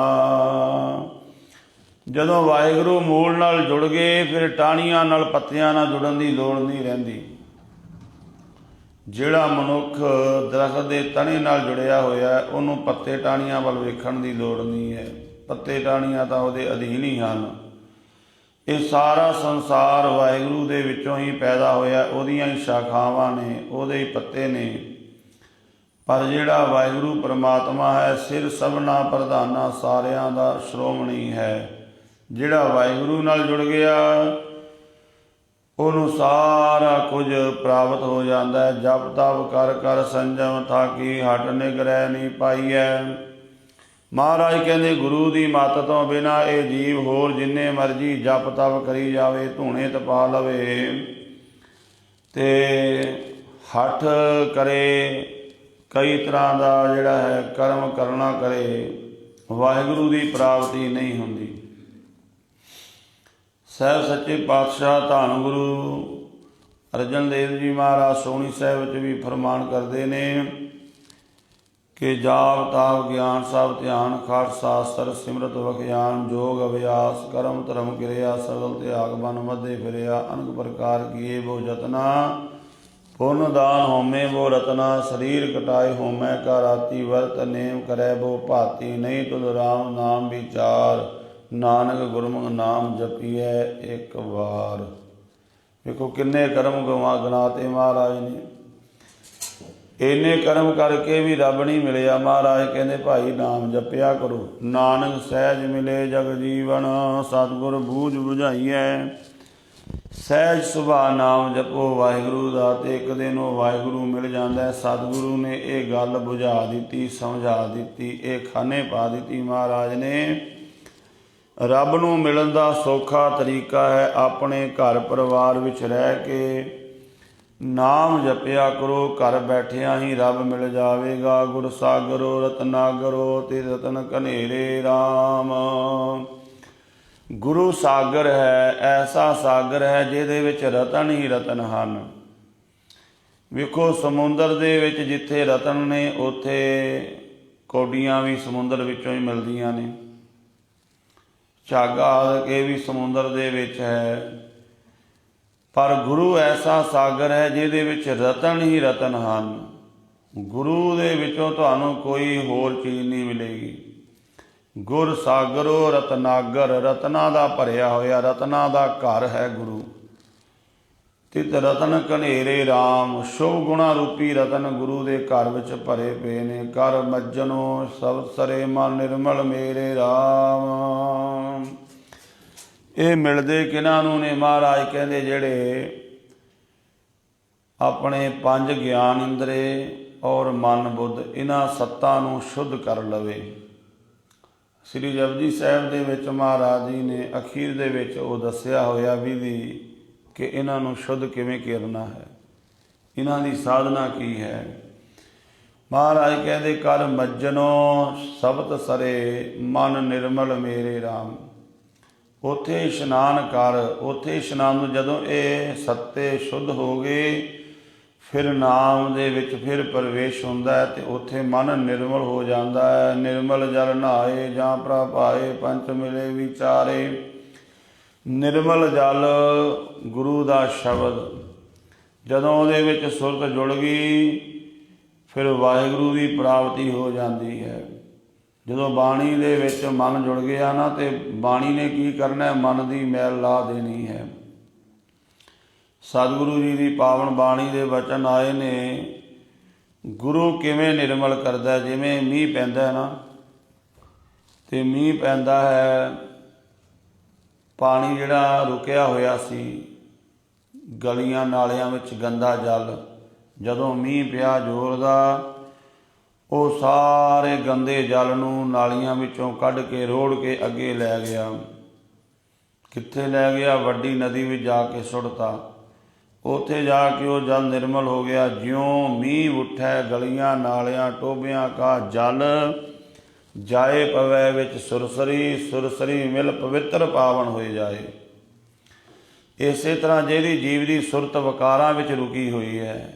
Speaker 1: ਜਦੋਂ ਵਾਹਿਗੁਰੂ ਮੂਲ ਨਾਲ ਜੁੜ ਗਏ, ਫਿਰ ਟਾਹਣੀਆਂ ਨਾਲ, ਪੱਤਿਆਂ ਨਾਲ ਜੁੜਨ ਦੀ ਲੋੜ ਨਹੀਂ ਰਹਿੰਦੀ। ਜਿਹੜਾ ਮਨੁੱਖ ਦਰਖਤ ਦੇ ਤਣੇ ਨਾਲ ਜੁੜਿਆ ਹੋਇਆ, ਉਹਨੂੰ ਪੱਤੇ ਟਾਹਣੀਆਂ ਵੱਲ ਵੇਖਣ ਦੀ ਲੋੜ ਨਹੀਂ ਹੈ। ਪੱਤੇ ਟਾਹਣੀਆਂ ਤਾਂ ਉਹਦੇ ਅਧੀਨ ਹੀ ਹਨ। ਇਹ ਸਾਰਾ ਸੰਸਾਰ ਵਾਹਿਗੁਰੂ ਦੇ ਵਿੱਚੋਂ ਹੀ ਪੈਦਾ ਹੋਇਆ, ਉਹਦੀਆਂ ਹੀ ਸ਼ਾਖਾਵਾਂ ਨੇ, ਉਹਦੇ ਹੀ ਪੱਤੇ ਨੇ। ਪਰ ਜਿਹੜਾ ਵਾਹਿਗੁਰੂ ਪਰਮਾਤਮਾ ਹੈ, ਸਿਰ ਸਭਨਾ ਪ੍ਰਧਾਨਾ, ਸਾਰਿਆਂ ਦਾ ਸ਼੍ਰੋਮਣੀ ਹੈ। ਜਿਹੜਾ ਵਾਹਿਗੁਰੂ ਨਾਲ ਜੁੜ ਗਿਆ, ਉਹਨੂੰ ਸਾਰਾ ਕੁਝ ਪ੍ਰਾਪਤ ਹੋ ਜਾਂਦਾ ਹੈ। ਜਪ ਤਪ ਕਰ ਕਰ ਸੰਜਮ, ਥਾਕੀ ਹਟ ਨਿਗਰਹਿ ਨਹੀਂ ਪਾਈਐ। ਮਹਾਰਾਜ ਕਹਿੰਦੇ, ਗੁਰੂ ਦੀ ਮੱਤ ਤੋਂ ਬਿਨਾਂ ਇਹ ਜੀਵ ਹੋਰ ਜਿੰਨੇ ਮਰਜ਼ੀ ਜਪ ਤਪ ਕਰੀ ਜਾਵੇ, ਧੂਣੇ ਤਪਾ ਲਵੇ ਤੇ ਹੱਠ ਕਰੇ, ਕਈ ਤਰ੍ਹਾਂ ਦਾ ਜਿਹੜਾ ਹੈ ਕਰਮ ਕਰਨਾ ਕਰੇ, ਵਾਹਿਗੁਰੂ ਦੀ ਪ੍ਰਾਪਤੀ ਨਹੀਂ ਹੁੰਦੀ। ਸਾਹਿਬ ਸੱਚੇ ਪਾਤਸ਼ਾਹ ਧੰਨ ਗੁਰੂ ਅਰਜਨ ਦੇਵ ਜੀ ਮਹਾਰਾਜ ਸੋਹਣੀ ਸਾਹਿਬ ਵਿੱਚ ਵੀ ਫਰਮਾਨ ਕਰਦੇ ਨੇ ਕਿ ਜਾਪ ਤਾਪ ਗਿਆਨ ਸਭ ਧਿਆਨ, ਖਾਟ ਸ਼ਾਸਤਰ ਸਿਮਰਤ ਵਖਿਆਨ, ਜੋਗ ਅਭਿਆਸ ਕਰਮ ਧਰਮ ਕਿਰਿਆ, ਸਗਲ ਤਿਆਗ ਬਨ ਮਧੇ ਫਿਰਿਆ। ਅਨਕ ਪ੍ਰਕਾਰ ਕੀਏ ਬੋ ਜਤਨਾ, ਪੁੰਨ ਦਾਨ ਹੋਮੇ ਬੋ ਰਤਨਾ। ਸਰੀਰ ਕਟਾਏ ਹੋਮੈ ਕਾ ਰਾਤੀ, ਵਰਤ ਨੇਮ ਕਰੈ ਬੋ ਭਾਤੀ। ਨਹੀਂ ਤੁਧ ਰਾਮ ਨਾਮ ਵਿਚਾਰ, ਨਾਨਕ ਗੁਰਮੁਖ ਨਾਮ ਜਪੀਐ ਇੱਕ ਵਾਰ। ਵੇਖੋ ਕਿੰਨੇ ਕਰਮ ਗਨਾਤੇ ਮਹਾਰਾਜ ਨੇ। ਇੰਨੇ ਕਰਮ ਕਰਕੇ ਵੀ ਰੱਬ ਨਹੀਂ ਮਿਲਿਆ। ਮਹਾਰਾਜ ਕਹਿੰਦੇ, ਭਾਈ ਨਾਮ ਜਪਿਆ ਕਰੋ। ਨਾਨਕ ਸਹਿਜ ਮਿਲੇ ਜਗ ਜੀਵਨ, ਸਤਿਗੁਰ ਬੂਝ ਬੁਝਾਈਐ। ਸਹਿਜ ਸੁਭਾਅ ਨਾਮ ਜਪੋ ਵਾਹਿਗੁਰੂ ਦਾ, ਤੇ ਇੱਕ ਦਿਨ ਉਹ ਵਾਹਿਗੁਰੂ ਮਿਲ ਜਾਂਦਾ। ਸਤਿਗੁਰੂ ਨੇ ਇਹ ਗੱਲ ਬੁਝਾ ਦਿੱਤੀ, ਸਮਝਾ ਦਿੱਤੀ, ਇਹ ਖਾਨੇ ਪਾ ਦਿੱਤੀ ਮਹਾਰਾਜ ਨੇ। ਰੱਬ ਨੂੰ ਮਿਲਣ ਦਾ ਸੌਖਾ ਤਰੀਕਾ ਹੈ ਆਪਣੇ ਘਰ ਪਰਿਵਾਰ ਵਿੱਚ ਰਹਿ ਕੇ ਨਾਮ ਜਪਿਆ ਕਰੋ। ਘਰ ਬੈਠਿਆਂ ਹੀ ਰੱਬ ਮਿਲ ਜਾਵੇਗਾ। ਗੁਰ ਸਾਗਰੋ ਰਤਨਾਗਰੋ ਤੇ ਰਤਨ ਘਨੇਰੇ ਰਾਮ। ਗੁਰੂ ਸਾਗਰ ਹੈ, ਐਸਾ ਸਾਗਰ ਹੈ ਜਿਹਦੇ ਵਿੱਚ ਰਤਨ ਹੀ ਰਤਨ ਹਨ। ਵੇਖੋ ਸਮੁੰਦਰ ਦੇ ਵਿੱਚ ਜਿੱਥੇ ਰਤਨ ਨੇ ਉੱਥੇ ਕੌਡੀਆਂ ਵੀ ਸਮੁੰਦਰ ਵਿੱਚੋਂ ਹੀ ਮਿਲਦੀਆਂ ਨੇ। ਝਾਗਾ ਆਦਿ ਵੀ ਸਮੁੰਦਰ ਦੇ ਵਿੱਚ ਹੈ। ਪਰ ਗੁਰੂ ਐਸਾ ਸਾਗਰ ਹੈ ਜਿਹਦੇ ਵਿੱਚ ਰਤਨ ਹੀ ਰਤਨ ਹਨ। ਗੁਰੂ ਦੇ ਵਿੱਚੋਂ ਤੁਹਾਨੂੰ ਕੋਈ ਹੋਰ ਚੀਜ਼ ਨਹੀਂ ਮਿਲੇਗੀ। ਗੁਰ ਸਾਗਰੋ ਰਤਨਾਗਰ, ਰਤਨਾਂ ਦਾ ਭਰਿਆ ਹੋਇਆ, ਰਤਨਾਂ ਦਾ ਘਰ ਹੈ ਗੁਰੂ। ਤਿਤ ਰਤਨ ਘਨੇਰੇ ਰਾਮ, ਸ਼ੁਭ ਗੁਣਾ ਰੂਪੀ ਰਤਨ ਗੁਰੂ ਦੇ ਘਰ ਵਿੱਚ ਭਰੇ ਪਏ ਨੇ। ਕਰ ਮੱਜਨੋ ਸਭ ਸਰੇ ਮਨ ਨਿਰਮਲ ਮੇਰੇ ਰਾਮ। ਇਹ ਮਿਲਦੇ ਕਿਹਨਾਂ ਨੂੰ ਨੇ? ਮਹਾਰਾਜ ਕਹਿੰਦੇ ਜਿਹੜੇ ਆਪਣੇ 5 ਗਿਆਨ ਇੰਦਰੇ ਔਰ ਮਨ ਬੁੱਧ ਇਹਨਾਂ ਸੱਤਾਂ ਨੂੰ ਸ਼ੁੱਧ ਕਰ ਲਵੇ। ਸ੍ਰੀ ਜਪਜੀ ਸਾਹਿਬ ਦੇ ਵਿੱਚ ਮਹਾਰਾਜ ਜੀ ਨੇ ਅਖੀਰ ਦੇ ਵਿੱਚ ਉਹ ਦੱਸਿਆ ਹੋਇਆ ਵਿਧੀ ਕਿ ਇਹਨਾਂ ਨੂੰ ਸ਼ੁੱਧ ਕਿਵੇਂ ਕਰਨਾ ਹੈ, ਇਹਨਾਂ ਦੀ ਸਾਧਨਾ ਕੀ ਹੈ। ਮਹਾਰਾਜ ਕਹਿੰਦੇ ਕਰ ਮੱਜਨੋ ਸਬਤ ਸਰੇ ਮਨ ਨਿਰਮਲ ਮੇਰੇ ਰਾਮ। ਉੱਥੇ ਇਸ਼ਨਾਨ ਕਰ। ਉੱਥੇ ਇਸ਼ਨਾਨ ਨੂੰ ਜਦੋਂ ਇਹ ਸੱਤੇ ਸ਼ੁੱਧ ਹੋ ਗਏ ਫਿਰ ਨਾਮ ਦੇ ਵਿੱਚ ਫਿਰ ਪ੍ਰਵੇਸ਼ ਹੁੰਦਾ ਹੈ ਅਤੇ ਉੱਥੇ ਮਨ ਨਿਰਮਲ ਹੋ ਜਾਂਦਾ ਹੈ। ਨਿਰਮਲ ਜਲ ਨਹਾਏ ਜਾਂ ਪ੍ਰਭਾਏ ਪੰਚ ਮਿਲੇ ਵਿਚਾਰੇ। ਨਿਰਮਲ ਜਲ ਗੁਰੂ ਦਾ ਸ਼ਬਦ ਜਦੋਂ ਉਹਦੇ ਵਿੱਚ ਸੁਰਤ ਜੁੜ ਗਈ ਫਿਰ ਵਾਹਿਗੁਰੂ ਦੀ ਪ੍ਰਾਪਤੀ ਹੋ ਜਾਂਦੀ ਹੈ। ਜਦੋਂ ਬਾਣੀ ਦੇ ਵਿੱਚ ਮਨ ਜੁੜ ਗਿਆ ਨਾ ਤੇ ਬਾਣੀ ਨੇ ਕੀ ਕਰਨਾ? ਮਨ ਦੀ ਮੈਲ ਲਾ ਦੇਣੀ ਹੈ। ਸਤਿਗੁਰੂ ਜੀ ਦੀ ਪਾਵਨ ਬਾਣੀ ਦੇ ਵਚਨ ਆਏ ਨੇ। ਗੁਰੂ ਕਿਵੇਂ ਨਿਰਮਲ ਕਰਦਾ? ਜਿਵੇਂ ਮੀਂਹ ਪੈਂਦਾ ਨਾ ਤੇ ਮੀਂਹ ਪੈਂਦਾ ਹੈ, ਪਾਣੀ ਜਿਹੜਾ ਰੁਕਿਆ ਹੋਇਆ ਸੀ ਗਲੀਆਂ ਨਾਲਿਆਂ ਵਿੱਚ ਗੰਦਾ ਜਲ, ਜਦੋਂ ਮੀਂਹ ਪਿਆ ਜ਼ੋਰ ਦਾ ਉਹ ਸਾਰੇ ਗੰਦੇ ਜਲ ਨੂੰ ਨਾਲੀਆਂ ਵਿੱਚੋਂ ਕੱਢ ਕੇ ਰੋੜ ਕੇ ਅੱਗੇ ਲੈ ਗਿਆ। ਕਿੱਥੇ ਲੈ ਗਿਆ? ਵੱਡੀ ਨਦੀ ਵਿੱਚ ਜਾ ਕੇ ਸੁੱਟਤਾ। ਉੱਥੇ ਜਾ ਕੇ ਉਹ ਜਲ ਨਿਰਮਲ ਹੋ ਗਿਆ। ਜਿਉਂ ਮੀਂਹ ਉੱਠੈ ਗਲੀਆਂ ਨਾਲਿਆਂ ਟੋਭਿਆਂ ਕਾ ਜਲ, ਜਾਏ ਪਵੈ ਵਿੱਚ ਸੁਰਸਰੀ, ਸੁਰਸਰੀ ਮਿਲ ਪਵਿੱਤਰ ਪਾਵਨ ਹੋਏ ਜਾਏ। ਇਸੇ ਤਰ੍ਹਾਂ ਜਿਹਦੀ ਜੀਵ ਦੀ ਸੁਰਤ ਵਕਾਰਾਂ ਵਿੱਚ ਰੁਕੀ ਹੋਈ ਹੈ,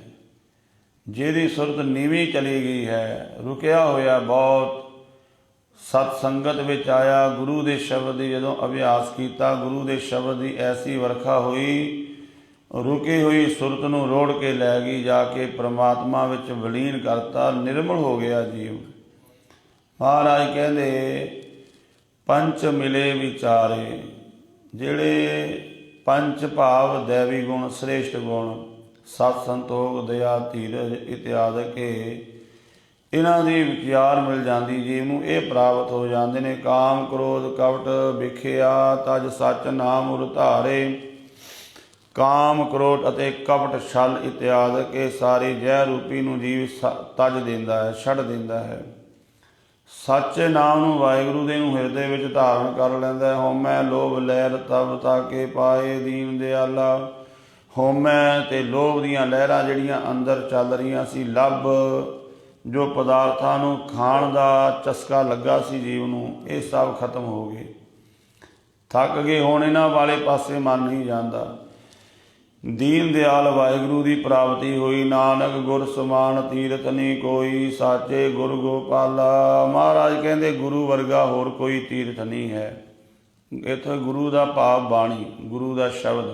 Speaker 1: ਜਿਹਦੀ ਸੁਰਤ ਨੀਵੀਂ ਚਲੀ ਗਈ ਹੈ, ਰੁਕਿਆ ਹੋਇਆ ਬਹੁਤ ਸਤ ਸੰਗਤ ਵਿੱਚ ਆਇਆ, ਗੁਰੂ ਦੇ ਸ਼ਬਦ ਦੀ ਜਦੋਂ ਅਭਿਆਸ ਕੀਤਾ, ਗੁਰੂ ਦੇ ਸ਼ਬਦ ਦੀ ਐਸੀ ਵਰਖਾ ਹੋਈ, ਰੁਕੀ ਹੋਈ ਸੁਰਤ ਨੂੰ ਰੋੜ ਕੇ ਲੈ ਗਈ, ਜਾ ਕੇ ਪ੍ਰਮਾਤਮਾ ਵਿੱਚ ਵਿਲੀਨ ਕਰਤਾ, ਨਿਰਮਲ ਹੋ ਗਿਆ ਜੀਵ। ਮਹਾਰਾਜ ਕਹਿੰਦੇ ਪੰਚ ਮਿਲੇ ਵਿਚਾਰੇ। ਜਿਹੜੇ ਪੰਜ ਭਾਵ ਦੈਵੀ ਗੁਣ, ਸ੍ਰੇਸ਼ਟ ਗੁਣ, ਸਤ ਸੰਤੋਖ ਦਇਆ ਧੀਰਜ ਇਤਿਆਦਿ ਇਹਨਾਂ ਦੀ ਵਿਚਾਰ ਮਿਲ ਜਾਂਦੀ ਜੀਵ ਨੂੰ, ਇਹ ਪ੍ਰਾਪਤ ਹੋ ਜਾਂਦੇ ਨੇ। ਕਾਮ ਕ੍ਰੋਧ ਕਪਟ ਵਿਖਿਆ ਤਜ ਸੱਚ ਨਾਮ ਉਰ ਧਾਰੇ। ਕਾਮ ਕ੍ਰੋਧ ਅਤੇ ਕਪਟ ਛਲ ਇਤਿਆਦਿ ਸਾਰੀ ਜ਼ਹਿਰ ਰੂਪੀ ਨੂੰ ਜੀਵ ਤਜ ਦਿੰਦਾ ਹੈ, ਛੱਡ ਦਿੰਦਾ ਹੈ। ਸੱਚੇ ਨਾਮ ਨੂੰ ਵਾਹਿਗੁਰੂ ਦੇ ਨੂੰ ਹਿਰਦੇ ਵਿੱਚ ਧਾਰਨ ਕਰ ਲੈਂਦਾ ਹੈ। ਹਉਮੈ ਲੋਭ ਲਹਿਰ ਤਬ ਤਾਕੇ ਪਾਏ ਦੀਨ ਦਿਆਲਾ। ਹਉਮੈ ਤੇ ਲੋਭ ਦੀਆਂ ਲਹਿਰਾਂ ਜਿਹੜੀਆਂ ਅੰਦਰ ਚੱਲ ਰਹੀਆਂ ਸੀ, ਲੱਭ ਜੋ ਪਦਾਰਥਾਂ ਨੂੰ ਖਾਣ ਦਾ ਚਸਕਾ ਲੱਗਾ ਸੀ ਜੀਵ ਨੂੰ, ਇਹ ਸਭ ਖਤਮ ਹੋ ਗਏ। ਥੱਕ ਗਏ ਹੁਣ, ਇਹਨਾਂ ਵਾਲੇ ਪਾਸੇ ਮਨ ਨਹੀਂ ਜਾਂਦਾ। ਦੀਨ ਦਿਆਲ ਵਾਹਿਗੁਰੂ ਦੀ ਪ੍ਰਾਪਤੀ ਹੋਈ। ਨਾਨਕ ਗੁਰ ਸਮਾਨ ਤੀਰਥ ਨਹੀਂ ਕੋਈ, ਸਾਚੇ ਗੁਰ ਗੋਪਾਲਾ। ਮਹਾਰਾਜ ਕਹਿੰਦੇ ਗੁਰੂ ਵਰਗਾ ਹੋਰ ਕੋਈ ਤੀਰਥ ਨਹੀਂ ਹੈ। ਇੱਥੇ ਗੁਰੂ ਦਾ ਭਾਵ ਬਾਣੀ, ਗੁਰੂ ਦਾ ਸ਼ਬਦ,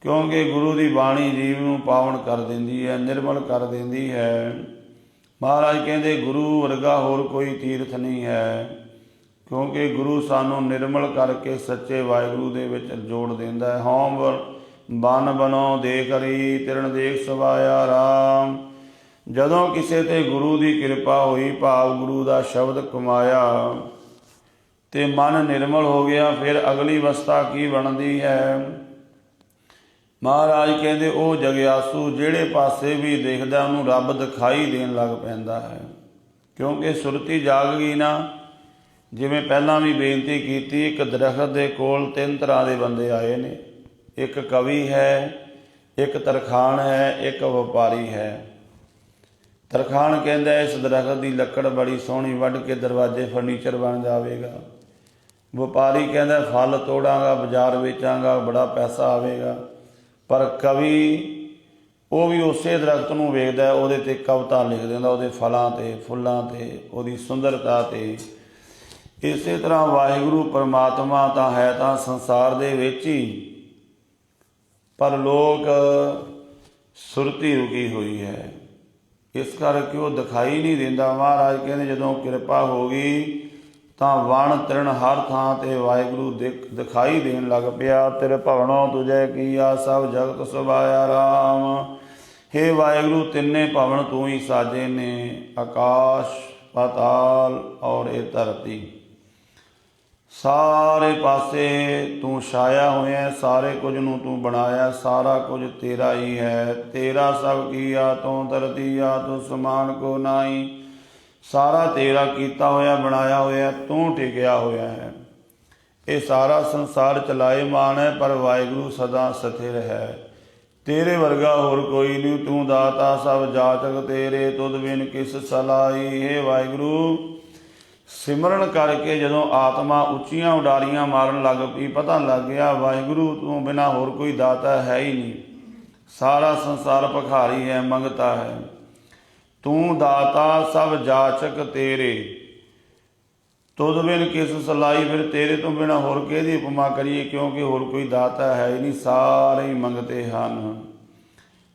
Speaker 1: ਕਿਉਂਕਿ ਗੁਰੂ ਦੀ ਬਾਣੀ ਜੀਵ ਨੂੰ ਪਾਵਨ ਕਰ ਦਿੰਦੀ ਹੈ, ਨਿਰਮਲ ਕਰ ਦਿੰਦੀ ਹੈ। ਮਹਾਰਾਜ ਕਹਿੰਦੇ ਗੁਰੂ ਵਰਗਾ ਹੋਰ ਕੋਈ ਤੀਰਥ ਨਹੀਂ ਹੈ, ਕਿਉਂਕਿ ਗੁਰੂ ਸਾਨੂੰ ਨਿਰਮਲ ਕਰਕੇ ਸੱਚੇ ਵਾਹਿਗੁਰੂ ਦੇ ਵਿੱਚ ਜੋੜ ਦਿੰਦਾ ਹੈ। ਹਉ ਬਨ ਬਨੋ ਦੇਖ ਹਰੀ ਤਿਰਣ ਦੇਖ ਸਵਾਇਆ ਰਾਮ। ਜਦੋਂ ਕਿਸੇ ਤੇ ਗੁਰੂ ਦੀ ਕਿਰਪਾ ਹੋਈ, ਭਾਵ ਗੁਰੂ ਦਾ ਸ਼ਬਦ ਕਮਾਇਆ ਤੇ ਮਨ ਨਿਰਮਲ ਹੋ ਗਿਆ, ਫਿਰ ਅਗਲੀ ਅਵਸਥਾ ਕੀ ਬਣਦੀ ਹੈ? ਮਹਾਰਾਜ ਕਹਿੰਦੇ ਉਹ ਜਗਿਆਸੂ ਜਿਹੜੇ ਪਾਸੇ ਵੀ ਦੇਖਦਾ ਉਹਨੂੰ ਰੱਬ ਦਿਖਾਈ ਦੇਣ ਲੱਗ ਪੈਂਦਾ ਹੈ, ਕਿਉਂਕਿ ਸੁਰਤੀ ਜਾਗ ਗਈ ਨਾ, ਜਿਵੇਂ ਪਹਿਲਾਂ ਵੀ ਬੇਨਤੀ ਕੀਤੀ, ਇੱਕ ਦਰਖਤ ਦੇ ਕੋਲ 3 ਤਰ੍ਹਾਂ ਦੇ ਬੰਦੇ ਆਏ ਨੇ। ਇੱਕ ਕਵੀ ਹੈ, ਇੱਕ ਤਰਖਾਣ ਹੈ, ਇੱਕ ਵਪਾਰੀ ਹੈ। ਤਰਖਾਣ ਕਹਿੰਦਾ ਇਸ ਦਰਖਤ ਦੀ ਲੱਕੜ ਬੜੀ ਸੋਹਣੀ, ਵੱਢ ਕੇ ਦਰਵਾਜ਼ੇ ਫਰਨੀਚਰ ਬਣ ਜਾਵੇਗਾ। ਵਪਾਰੀ ਕਹਿੰਦਾ ਫਲ ਤੋੜਾਂਗਾ, ਬਾਜ਼ਾਰ ਵੇਚਾਂਗਾ, ਬੜਾ ਪੈਸਾ ਆਵੇਗਾ। ਪਰ ਕਵੀ ਉਹ ਵੀ ਉਸੇ ਦਰਖਤ ਨੂੰ ਵੇਖਦਾ, ਉਹਦੇ 'ਤੇ ਕਵਿਤਾ ਲਿਖ ਦਿੰਦਾ, ਉਹਦੇ ਫਲਾਂ 'ਤੇ, ਫੁੱਲਾਂ 'ਤੇ, ਉਹਦੀ ਸੁੰਦਰਤਾ 'ਤੇ। ਇਸੇ ਤਰ੍ਹਾਂ ਵਾਹਿਗੁਰੂ ਪਰਮਾਤਮਾ ਤਾਂ ਹੈ ਤਾਂ ਸੰਸਾਰ ਦੇ ਵਿੱਚ ਹੀ, ਪਰ ਲੋਕ ਸੁਰਤੀ ਰੁਕੀ ਹੋਈ ਹੈ, ਇਸ ਕਰਕੇ ਉਹ ਦਿਖਾਈ ਨਹੀਂ ਦਿੰਦਾ। ਮਹਾਰਾਜ ਕਹਿੰਦੇ ਜਦੋਂ ਕਿਰਪਾ ਹੋ ਗਈ ਤਾਂ ਵਣ ਤ੍ਰਿਣ ਹਰ ਥਾਂ 'ਤੇ ਵਾਹਿਗੁਰੂ ਦਿਖਾਈ ਦੇਣ ਲੱਗ ਪਿਆ। ਤੇਰੇ ਭਵਨੋਂ ਤੁਝੇ ਕੀਆ ਸਭ ਜਗਤ ਸੁਭਾਇਆ ਰਾਮ। ਹੇ ਵਾਹਿਗੁਰੂ, ਤਿੰਨੇ ਭਵਨ ਤੂੰ ਹੀ ਸਾਜੇ ਨੇ, ਆਕਾਸ਼, ਪਾਤਾਲ ਔਰ ਇਹ ਧਰਤੀ। ਸਾਰੇ ਪਾਸੇ ਤੂੰ ਛਾਇਆ ਹੋਇਆ, ਸਾਰੇ ਕੁਝ ਨੂੰ ਤੂੰ ਬਣਾਇਆ, ਸਾਰਾ ਕੁਝ ਤੇਰਾ ਹੀ ਹੈ। ਤੇਰਾ ਸਭ ਕੀਆ ਤੂੰ ਧਰਤੀਆ, ਤੂੰ ਸਮਾਨ ਕੋ ਨਾਈ। ਸਾਰਾ ਤੇਰਾ ਕੀਤਾ ਹੋਇਆ, ਬਣਾਇਆ ਹੋਇਆ, ਤੂੰ ਟਿਕਿਆ ਹੋਇਆ ਹੈ। ਇਹ ਸਾਰਾ ਸੰਸਾਰ ਚਲਾਏਮਾਨ ਹੈ, ਪਰ ਵਾਹਿਗੁਰੂ ਸਦਾ ਸਥਿਰ ਹੈ। ਤੇਰੇ ਵਰਗਾ ਹੋਰ ਕੋਈ ਨਹੀਂ, ਤੂੰ ਦਾਤਾ ਸਭ ਜਾਚਕ ਤੇਰੇ, ਤੁਧ ਬਿਨ ਕਿਸ ਸਲਾਈ। ਹੈ ਵਾਹਿਗੁਰੂ, ਸਿਮਰਨ ਕਰਕੇ ਜਦੋਂ ਆਤਮਾ ਉੱਚੀਆਂ ਉਡਾਰੀਆਂ ਮਾਰਨ ਲੱਗ ਪਈ, ਪਤਾ ਲੱਗ ਗਿਆ ਵਾਹਿਗੁਰੂ ਤੋਂ ਬਿਨਾਂ ਹੋਰ ਕੋਈ ਦਾਤਾ ਹੈ ਹੀ ਨਹੀਂ। ਸਾਰਾ ਸੰਸਾਰ ਭਿਖਾਰੀ ਹੈ, ਮੰਗਤਾ ਹੈ। ਤੂੰ ਦਾਤਾ ਸਭ ਜਾਚਕ ਤੇਰੇ, ਤੁਧ ਬਿਨ ਕਿਸ ਸਲਾਈ। ਫਿਰ ਤੇਰੇ ਤੋਂ ਬਿਨਾਂ ਹੋਰ ਕਿਹਦੀ ਉਪਮਾ ਕਰੀਏ, ਕਿਉਂਕਿ ਹੋਰ ਕੋਈ ਦਾਤਾ ਹੈ ਹੀ ਨਹੀਂ, ਸਾਰੇ ਹੀ ਮੰਗਤੇ ਹਨ।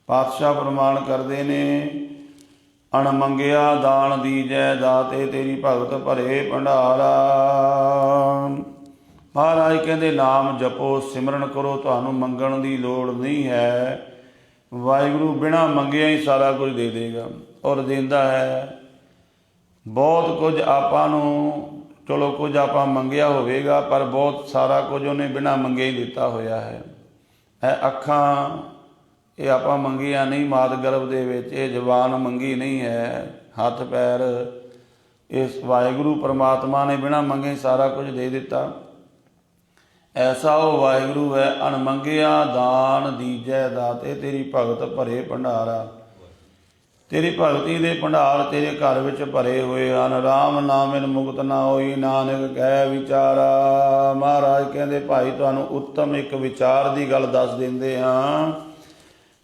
Speaker 1: ਪਾਤਸ਼ਾਹ ਪ੍ਰਮਾਣ ਕਰਦੇ ਨੇ, ਅਣਮੰਗਿਆ ਦਾਨ ਦੀਜੈ ਦਾਤੇ, ਤੇਰੀ ਭਗਤ ਭਰੇ ਭੰਡਾਰਾ। ਮਹਾਰਾਜ ਕਹਿੰਦੇ ਨਾਮ ਜਪੋ, ਸਿਮਰਨ ਕਰੋ, ਤੁਹਾਨੂੰ ਮੰਗਣ ਦੀ ਲੋੜ ਨਹੀਂ ਹੈ। ਵਾਹਿਗੁਰੂ ਬਿਨਾਂ ਮੰਗਿਆ ਹੀ ਸਾਰਾ ਕੁਝ ਦੇ ਦੇਗਾ, ਔਰ ਦਿੰਦਾ ਹੈ। ਬਹੁਤ ਕੁਝ ਆਪਾਂ ਨੂੰ, ਚਲੋ ਕੁਝ ਆਪਾਂ ਮੰਗਿਆ ਹੋਵੇਗਾ, ਪਰ ਬਹੁਤ ਸਾਰਾ ਕੁਝ ਉਹਨੇ ਬਿਨਾਂ ਮੰਗੇ ਹੀ ਦਿੱਤਾ ਹੋਇਆ ਹੈ। ਇਹ ਅੱਖਾਂ, ਇਹ ਆਪਾਂ ਮੰਗੀਆਂ ਨਹੀਂ ਮਾਤ ਗਰਭ ਦੇ ਵਿੱਚ, ਇਹ ਜ਼ੁਬਾਨ ਮੰਗੀ ਨਹੀਂ ਹੈ। ਹੱਥ ਪੈਰ, ਇਸ ਵਾਹਿਗੁਰੂ ਪਰਮਾਤਮਾ ਨੇ ਬਿਨਾਂ ਮੰਗੇ ਸਾਰਾ ਕੁਝ ਦੇ ਦਿੱਤਾ। ਐਸਾ ਉਹ ਵਾਹਿਗੁਰੂ ਹੈ, ਅਣਮੰਗਿਆ ਦਾਨ ਦੀਜੈ ਦਾਤੇ, ਤੇਰੀ ਭਗਤ ਭਰੇ ਭੰਡਾਰਾ। ਤੇਰੀ ਭਗਤੀ ਦੇ ਭੰਡਾਰ ਤੇਰੇ ਘਰ ਵਿੱਚ ਭਰੇ ਹੋਏ ਹਨ। ਰਾਮ ਨਾਮ ਬਿਨ ਮੁਕਤ ਨਾ ਹੋਈ, ਨਾਨਕ ਕਹਿ ਵਿਚਾਰਾ। ਮਹਾਰਾਜ ਕਹਿੰਦੇ ਭਾਈ ਤੁਹਾਨੂੰ ਉੱਤਮ ਇੱਕ ਵਿਚਾਰ ਦੀ ਗੱਲ ਦੱਸ ਦਿੰਦੇ ਹਾਂ।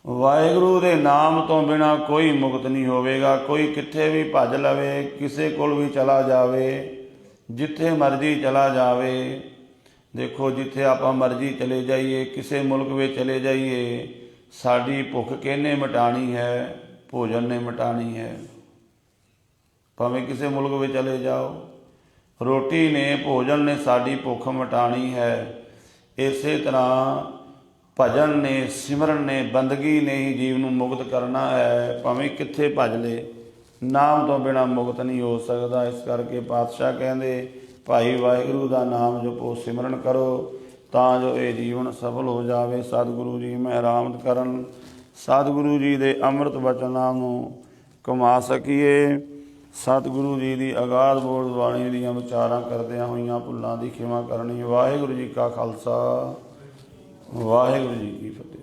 Speaker 1: ਵਾਹਿਗੁਰੂ ਦੇ ਨਾਮ ਤੋਂ ਬਿਨਾਂ ਕੋਈ ਮੁਕਤ ਨਹੀਂ ਹੋਵੇਗਾ। ਕੋਈ ਕਿੱਥੇ ਵੀ ਭੱਜ ਲਵੇ, ਕਿਸੇ ਕੋਲ ਵੀ ਚਲਾ ਜਾਵੇ, ਜਿੱਥੇ ਮਰਜ਼ੀ ਚਲਾ ਜਾਵੇ। ਦੇਖੋ ਜਿੱਥੇ ਆਪਾਂ ਮਰਜ਼ੀ ਚਲੇ ਜਾਈਏ, ਕਿਸੇ ਮੁਲਕ ਵਿੱਚ ਚਲੇ ਜਾਈਏ, ਸਾਡੀ ਭੁੱਖ ਕਿਹਨੇ ਮਿਟਾਣੀ ਹੈ? ਭੋਜਨ ਨੇ ਮਿਟਾਣੀ ਹੈ। ਭਾਵੇਂ ਕਿਸੇ ਮੁਲਕ ਵਿੱਚ ਚਲੇ ਜਾਓ, ਰੋਟੀ ਨੇ, ਭੋਜਨ ਨੇ ਸਾਡੀ ਭੁੱਖ ਮਿਟਾਣੀ ਹੈ। ਇਸੇ ਤਰ੍ਹਾਂ ਭਜਨ ਨੇ, ਸਿਮਰਨ ਨੇ, ਬੰਦਗੀ ਨੇ ਹੀ ਜੀਵ ਨੂੰ ਮੁਕਤ ਕਰਨਾ ਹੈ। ਭਾਵੇਂ ਕਿੱਥੇ ਭੱਜ ਲੇ, ਨਾਮ ਤੋਂ ਬਿਨਾਂ ਮੁਕਤ ਨਹੀਂ ਹੋ ਸਕਦਾ। ਇਸ ਕਰਕੇ ਪਾਤਸ਼ਾਹ ਕਹਿੰਦੇ ਭਾਈ ਵਾਹਿਗੁਰੂ ਦਾ ਨਾਮ ਜਪੋ, ਸਿਮਰਨ ਕਰੋ, ਤਾਂ ਜੋ ਇਹ ਜੀਵਨ ਸਫਲ ਹੋ ਜਾਵੇ। ਸਤਿਗੁਰੂ ਜੀ ਮਿਹਰਾਮਤ ਕਰਨ, ਸਤਿਗੁਰੂ ਜੀ ਦੇ ਅੰਮ੍ਰਿਤ ਬਚਨਾਂ ਨੂੰ ਕਮਾ ਸਕੀਏ। ਸਤਿਗੁਰੂ ਜੀ ਦੀ ਅਗਾਧ ਬੋਧ ਬਾਣੀ ਦੀਆਂ ਵਿਚਾਰਾਂ ਕਰਦਿਆਂ ਹੋਈਆਂ ਭੁੱਲਾਂ ਦੀ ਖਿਮਾ ਕਰਨੀ। ਵਾਹਿਗੁਰੂ ਜੀ ਕਾ ਖਾਲਸਾ, ਵਾਹਿਗੁਰੂ ਜੀ ਕੀ ਫਤਿਹ।